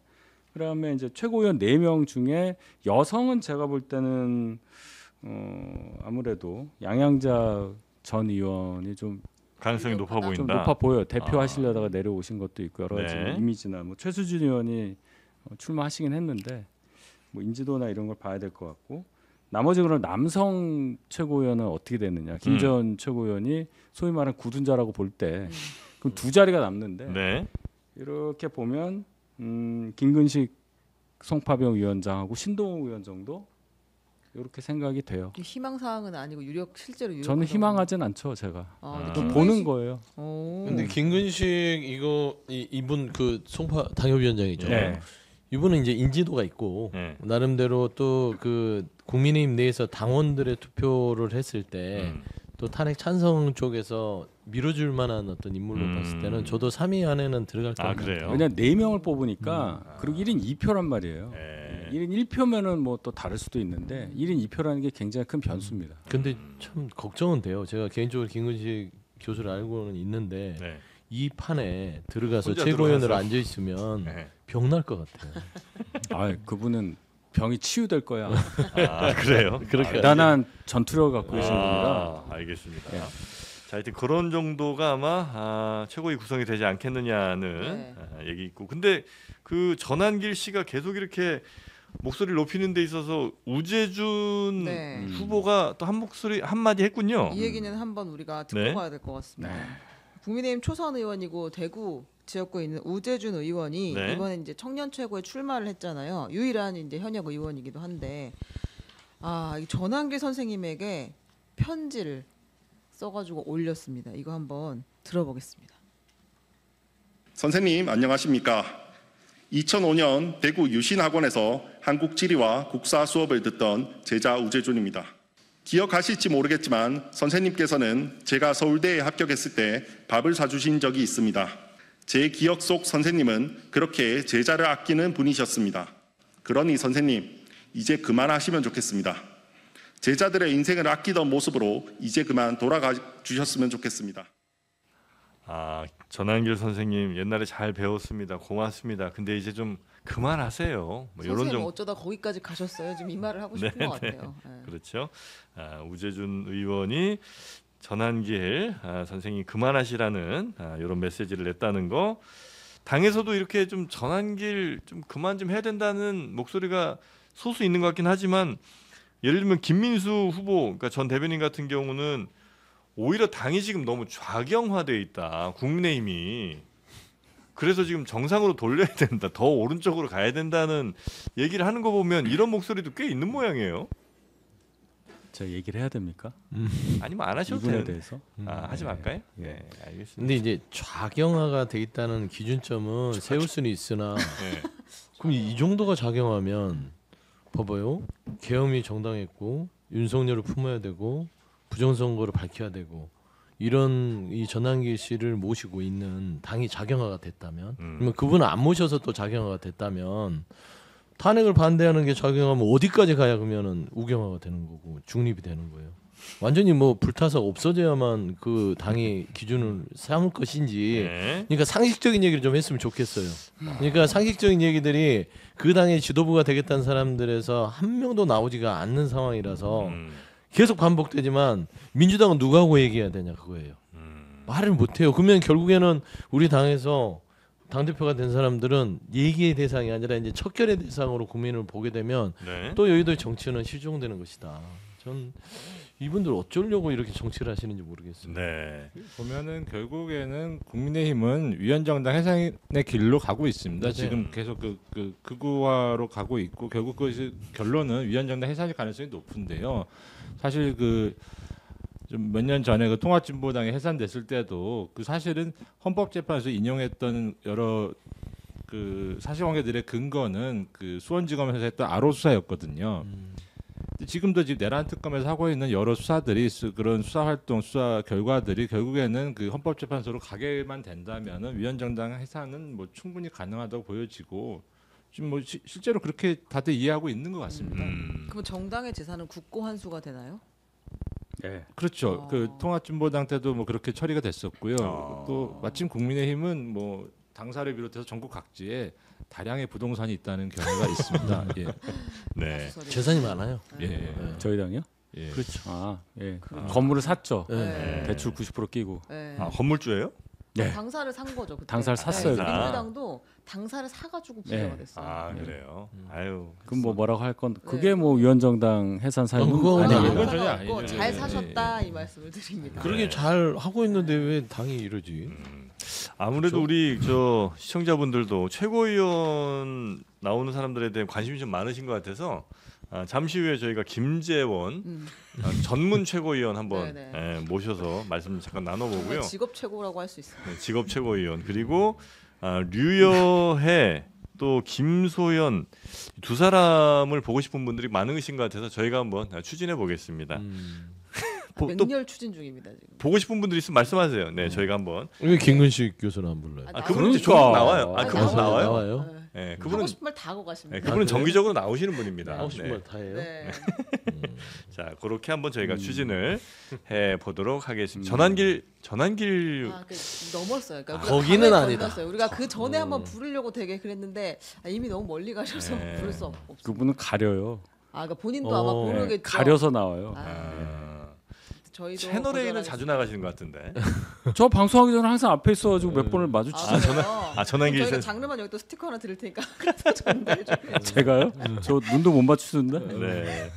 그다음에 이제 최고위원 4명 중에 여성은 제가 볼 때는 아무래도 양양자 전 의원이 좀 가능성이 높아 보인다. 좀 높아 보여요. 대표하시려다가 내려오신 것도 있고 여러 가지 네. 이미지나 뭐 최수진 의원이 출마하시긴 했는데 뭐 인지도나 이런 걸 봐야 될 것 같고 나머지 그럼 남성 최고위원은 어떻게 됐느냐? 김재원 최고위원이 소위 말하는 굳은자라고 볼 때 그럼 2자리가 남는데 네. 이렇게 보면 김근식 송파병 위원장하고 신동욱 위원 정도 이렇게 생각이 돼요. 희망 사항은 아니고 실제로 유력. 저는 희망하진 않죠, 제가. 근데 보는 거예요. 근데 김근식 이분 그 송파 당협위원장이죠. 네. 이분은 이제 인지도가 있고 네. 나름대로 또 그 국민의힘 내에서 당원들의 투표를 했을 때 또 탄핵 찬성 쪽에서 밀어줄 만한 어떤 인물로 봤을 때는 저도 3위 안에는 들어갈 것 같아요. 그래요? 왜냐면 4명을 뽑으니까 그리고 1인 2표란 말이에요. 네. 1인 1표면은 뭐 또 다를 수도 있는데 1인 2표라는 게 굉장히 큰 변수입니다. 근데 참 걱정은 돼요. 제가 개인적으로 김근식 교수를 알고는 있는데 네. 이 판에 들어가서 혼자 최고위원으로 들어가서. 앉아 있으면 네. 병 날 것 같아요. 아, 그분은 병이 치유될 거야. 그래요? 대단한 전투력을 갖고 계신 분이라. 알겠습니다. 예. 자, 하여튼 그런 정도가 아마 최고위 구성이 되지 않겠느냐는 네. 얘기 있고, 근데 그 전한길 씨가 계속 이렇게 목소리를 높이는 데 있어서 우재준 네. 후보가 또 한 목소리 한 마디 했군요. 이 얘기는 한번 우리가 듣고 네. 가야 될 것 같습니다. 국민의힘 초선 의원이고 대구 지역구에 있는 우재준 의원이 네. 이번에 이제 청년 최고에 출마를 했잖아요. 유일한 이제 현역 의원이기도 한데 이 전한길 선생님에게 편지를 써가지고 올렸습니다. 이거 한번 들어보겠습니다. 선생님 안녕하십니까? 2005년 대구 유신학원에서 한국 지리와 국사 수업을 듣던 제자 우재준입니다. 기억하실지 모르겠지만 선생님께서는 제가 서울대에 합격했을 때 밥을 사주신 적이 있습니다. 제 기억 속 선생님은 그렇게 제자를 아끼는 분이셨습니다. 그러니 선생님, 이제 그만하시면 좋겠습니다. 제자들의 인생을 아끼던 모습으로 이제 그만 돌아가 주셨으면 좋겠습니다. 전한길 선생님 옛날에 잘 배웠습니다. 고맙습니다. 근데 이제 좀 그만하세요. 뭐 이런 선생님 좀 어쩌다 거기까지 가셨어요? 지금 이 말을 하고 싶은 것 같아요. 네. 그렇죠. 우재준 의원이 전한길 선생님이 그만하시라는 이런 메시지를 냈다는 거. 당에서도 이렇게 좀 전한길 좀 그만 좀 해야 된다는 목소리가 소수 있는 것 같긴 하지만 예를 들면 김민수 후보, 그러니까 전 대변인 같은 경우는 오히려 당이 지금 너무 좌경화돼 있다. 국민의힘이. 그래서 지금 정상으로 돌려야 된다. 더 오른쪽으로 가야 된다는 얘기를 하는 거 보면 이런 목소리도 꽤 있는 모양이에요. 제가 얘기를 해야 됩니까? 아니면 안 하셔도 이분에 되는데. 대해서? 하지 말까요? 네, 알겠습니다. 근데 이제 좌경화가 돼 있다는 기준점은 세울 수는 있으나 네. 그럼 이 정도가 작용하면 봐봐요. 계엄이 정당했고 윤석열을 품어야 되고 부정선거를 밝혀야 되고 이런 이 전환기 씨를 모시고 있는 당이 작용화가 됐다면, 그러면 그분을 안 모셔서 또 작용화가 됐다면 탄핵을 반대하는 게 작용하면 어디까지 가야 그러면은 우경화가 되는 거고 중립이 되는 거예요. 완전히 뭐 불타서 없어져야만 그 당이 기준을 삼을 것인지. 네. 그러니까 상식적인 얘기를 좀 했으면 좋겠어요. 그러니까 상식적인 얘기들이 그 당의 지도부가 되겠다는 사람들에서 한 명도 나오지가 않는 상황이라서 계속 반복되지만 민주당은 누구하고 얘기해야 되냐 그거예요. 말을 못해요. 그러면 결국에는 우리 당에서 당대표가 된 사람들은 얘기의 대상이 아니라 이제 척결의 대상으로 국민을 보게 되면 네. 또 여의도의 정치는 실종되는 것이다. 전 이분들 어쩌려고 이렇게 정치를 하시는지 모르겠어요. 네. 보면은 결국에는 국민의힘은 위원정당 해산의 길로 가고 있습니다. 네. 지금 계속 그 극우화로 가고 있고 결국 그 결론은 위원정당 해산일 가능성이 높은데요. 사실 그 좀 몇 년 전에 그 통합진보당이 해산됐을 때도 그 사실은 헌법재판소에서 인용했던 여러 그 사실관계들의 근거는 그 수원지검에서 했던 아로 수사였거든요. 지금도 지금 내란 특검에서 하고 있는 여러 수사들이 그런 수사 활동, 수사 결과들이 결국에는 그 헌법재판소로 가게만 된다면은 위원정당 해산은 뭐 충분히 가능하다고 보여지고 지금 뭐 실제로 그렇게 다들 이해하고 있는 것 같습니다. 그럼 정당의 재산은 국고 환수가 되나요? 네. 그렇죠. 그 통합진보당 때도 뭐 그렇게 처리가 됐었고요. 또 마침 국민의힘은 뭐 당사를 비롯해서 전국 각지에 다량의 부동산이 있다는 경우가 있습니다. 예. 네. 재산이 많아요. 예. 저희 당이요? 예. 그렇죠. 아, 예. 건물을 샀죠. 네. 대출 90% 끼고. 네. 아, 건물주예요? 네. 당사를 산 거죠. 그때. 당사를 샀어요. 네, 아. 민주당도 당사를 사가지고 부자가 네. 됐어요. 아, 그래요. 아유. 그럼 뭐 뭐라고 할 건 그게 뭐 위원정당 해산 사유는 그거 아닙니다. 그건 전혀 상관없고 아니죠. 잘 예, 사셨다 이 말씀을 드립니다. 그러게 잘 하고 있는데 왜 당이 이러지? 아무래도 우리 저 시청자분들도 최고위원 나오는 사람들에 대한 관심이 좀 많으신 것 같아서 잠시 후에 저희가 김재원 전문 최고위원 한번 네네. 모셔서 말씀 잠깐 나눠보고요. 정말 직업 최고라고 할 수 있습니다. 네, 직업 최고위원 그리고 류여해 또 김소연 두 사람을 보고 싶은 분들이 많으신 것 같아서 저희가 한번 추진해 보겠습니다. 또 맹렬 추진 중입니다 지금. 보고 싶은 분들 있으면 말씀하세요. 네, 저희가 한번. 왜 김근식 교수는 안 불러요? 아, 그분은 이제 그러니까. 종종 나와요. 아, 그분 나와요. 나와요. 나와요? 네. 네, 하고 그분은 싶은 말 다 하고 가십니다. 네, 그분은 정기적으로 나오시는 분입니다. 하고 싶은 네. 말 다 해요. 네. 자, 그렇게 한번 저희가 추진을 해 보도록 하겠습니다. 전환길 아, 넘었어요. 그러니까 우리가 거기는 강을 아니다. 건넜어요. 우리가 그 전에 한번 부르려고 되게 그랬는데 이미 너무 멀리 가셔서 네. 부를 수 없어요. 그분은 가려요. 아, 그러니까 본인도 아마 모르겠죠. 가려서 나와요. 저희도 채널 A는 거절하겠습니다. 자주 나가시는 것 같은데. 저 방송하기 전에 항상 앞에 있어가지고 몇 번을 마주치죠. 전환기 저희가 선- 장르만 여기 또 스티커 하나 드릴 테니까 그래서 전달해 줄게요. 제가요? 저 눈도 못 맞추는데. 네.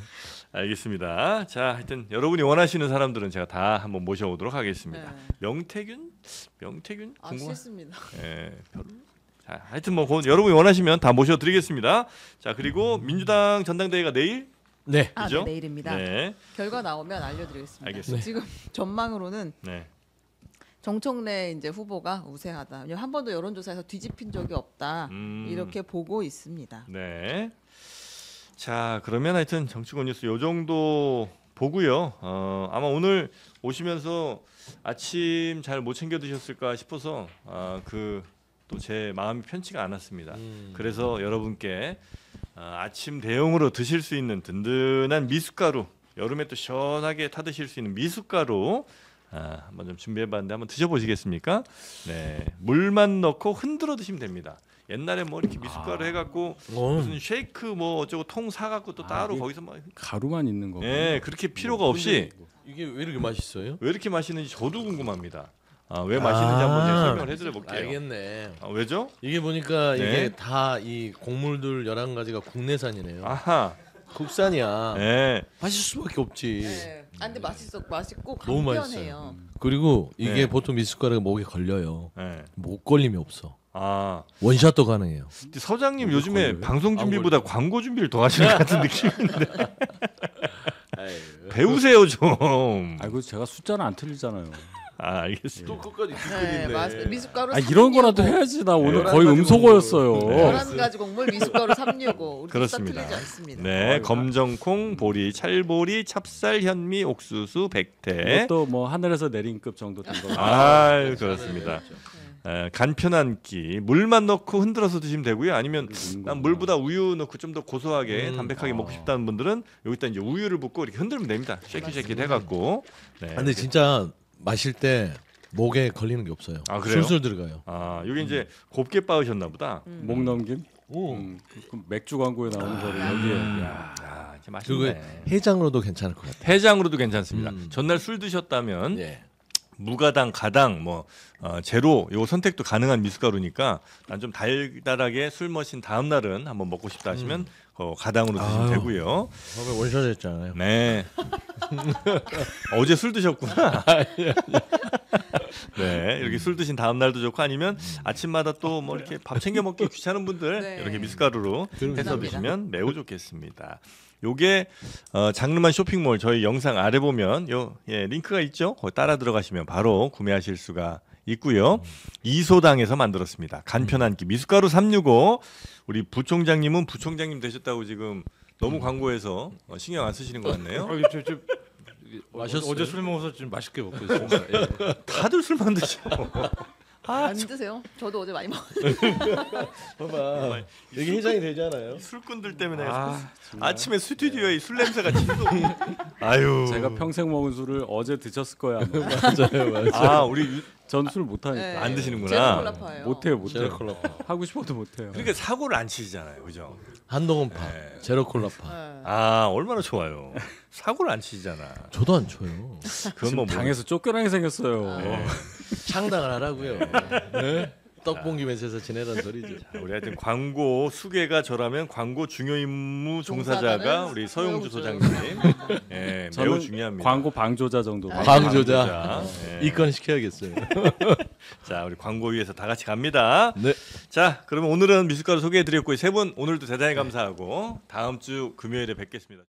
알겠습니다. 자, 하여튼 여러분이 원하시는 사람들은 제가 다 한번 모셔오도록 하겠습니다. 네. 명태균 아, 궁금한. 싫습니다. 예, 별로. 자, 하여튼 뭐 여러분이 원하시면 다 모셔드리겠습니다. 자, 그리고 민주당 전당대회가 내일. 네. 아, 그죠? 네, 내일입니다. 네. 결과 나오면 알려드리겠습니다. 알겠습니다. 지금 전망으로는 네. 정청래 이제 후보가 우세하다. 왜냐면 한 번도 여론조사에서 뒤집힌 적이 없다. 이렇게 보고 있습니다. 네. 자, 그러면 하여튼 정치권 뉴스 요 정도 보고요. 아마 오늘 오시면서 아침 잘 못 챙겨 드셨을까 싶어서 그 또 제 마음이 편치가 않았습니다. 그래서 여러분께 아침 대용으로 드실 수 있는 든든한 미숫가루, 여름에 또 시원하게 타 드실 수 있는 미숫가루 한번 좀 준비해봤는데 한번 드셔보시겠습니까? 네, 물만 넣고 흔들어 드시면 됩니다. 옛날에 뭐 이렇게 미숫가루 해갖고 무슨 쉐이크 뭐 어쩌고 통 사갖고 또 따로 이게 거기서 막 가루만 있는 거. 예, 그렇게 필요가 없이 이게 왜 이렇게 맛있어요? 왜 이렇게 마시는지 저도 궁금합니다. 왜 마시는지 한번 제가 설명을 해드려 볼게요. 알겠네. 왜죠? 이게 보니까 네. 이게 다 이 곡물들 11가지가 국내산이네요. 아하. 국산이야. 네. 맛있을 수밖에 없지. 네. 아, 근데 맛있고 너무 간편해요. 맛있어요. 그리고 이게 네. 보통 미숫가루가 목에 걸려요. 네. 목 걸림이 없어. 아, 원샷도 가능해요. 근데 서장님 요즘에 걸려요? 방송 안 준비보다 광고 준비를 더 하시는 것 같은 느낌인데 배우세요 좀. 아이고 제가 숫자는 안 틀리잖아요. 아, 알겠습니다. 또 끝까지 네, 맞습니다. 미숫가루 아 이런 거라도 365. 해야지. 나 오늘 네. 거의 음소거였어요. 11가지 곡물 미숫가루 365. 우리 그렇습니다. 틀리지 않습니다. 네, 검정콩, 보리, 찰보리, 찹쌀, 현미, 옥수수, 백태. 이것도 뭐 하늘에서 내린 급 정도 된 거. 아, 그렇습니다. 간편한 끼 물만 넣고 흔들어서 드시면 되고요. 아니면 난 물보다 우유 넣고 좀 더 고소하게 담백하게 먹고 싶다는 분들은 여기다 이제 우유를 붓고 이렇게 흔들면 됩니다. 쉐킷 해갖고. 네. 근데 진짜 마실 때 목에 걸리는 게 없어요. 아, 그래요? 술술 들어가요. 아, 여기 이제 곱게 빻으셨나 보다. 목 넘김? 그 맥주 광고에 나오는 거를 여기에. 야, 이제 그리고 맛있네. 해장으로도 괜찮을 것 같아요. 해장으로도 괜찮습니다. 전날 술 드셨다면 예. 무가당, 가당, 뭐 제로 요 선택도 가능한 미숫가루니까 난 좀 달달하게 술 마신 다음 날은 한번 먹고 싶다 하시면 가당으로 드시면 아유. 되고요. 처음에 원샷 했잖아요. 네. 어제 술 드셨구나. 네, 이렇게 술 드신 다음 날도 좋고 아니면 아침마다 또 뭐 이렇게 밥 챙겨 먹기 귀찮은 분들 네. 이렇게 미숫가루로 해서 감사합니다. 드시면 매우 좋겠습니다. 요게 장르만 쇼핑몰 저희 영상 아래 보면 요 링크가 있죠. 거기 따라 들어가시면 바로 구매하실 수가 있고요. 이소당에서 만들었습니다. 간편한 끼 미숫가루 365. 우리 부총장님은 부총장님 되셨다고 지금 너무 광고해서 신경 안 쓰시는 것 같네요. 마셨어요? 어제 술 먹어서 지금 맛있게 먹고 있습니다. 예. 다들 술만 드셔. 안 드세요? 저도 어제 많이 먹었어요. 봐봐. 여기 해장이 되잖아요. 술꾼들 때문에 아, 아침에 스튜디오에 술 냄새가 진동. 아유. 제가 평생 먹은 술을 어제 드셨을 거야. 아마. 맞아요. 아 우리 전 술 못하니까. 네. 안 드시는구나. 제로콜라파예요. 못해요. 제로콜라파. 하고 싶어도 못해요. 그러니까 사고를 안 치시잖아요, 그죠? 한동훈파, 제로콜라파. 네. 아 얼마나 좋아요. 사고를 안 치시잖아. 저도 안 쳐요. 그건 뭐 당에서 쫓겨나게 생겼어요. 창당을 하라고요. 네? 떡봉기 매세서 지내라는 소리죠. 우리 하여튼 광고 수계가 저라면 광고 중요 임무 종사자가 종사자는 우리 서용주 서용주. 소장님. 예, 매우 저는 중요합니다. 광고 방조자 정도. 광조자. 예. 입건 시켜야겠어요. 자, 우리 광고 위해서 다 같이 갑니다. 네. 자, 그러면 오늘은 미숫가루 소개해드렸고요. 세 분 오늘도 대단히 감사하고 다음 주 금요일에 뵙겠습니다.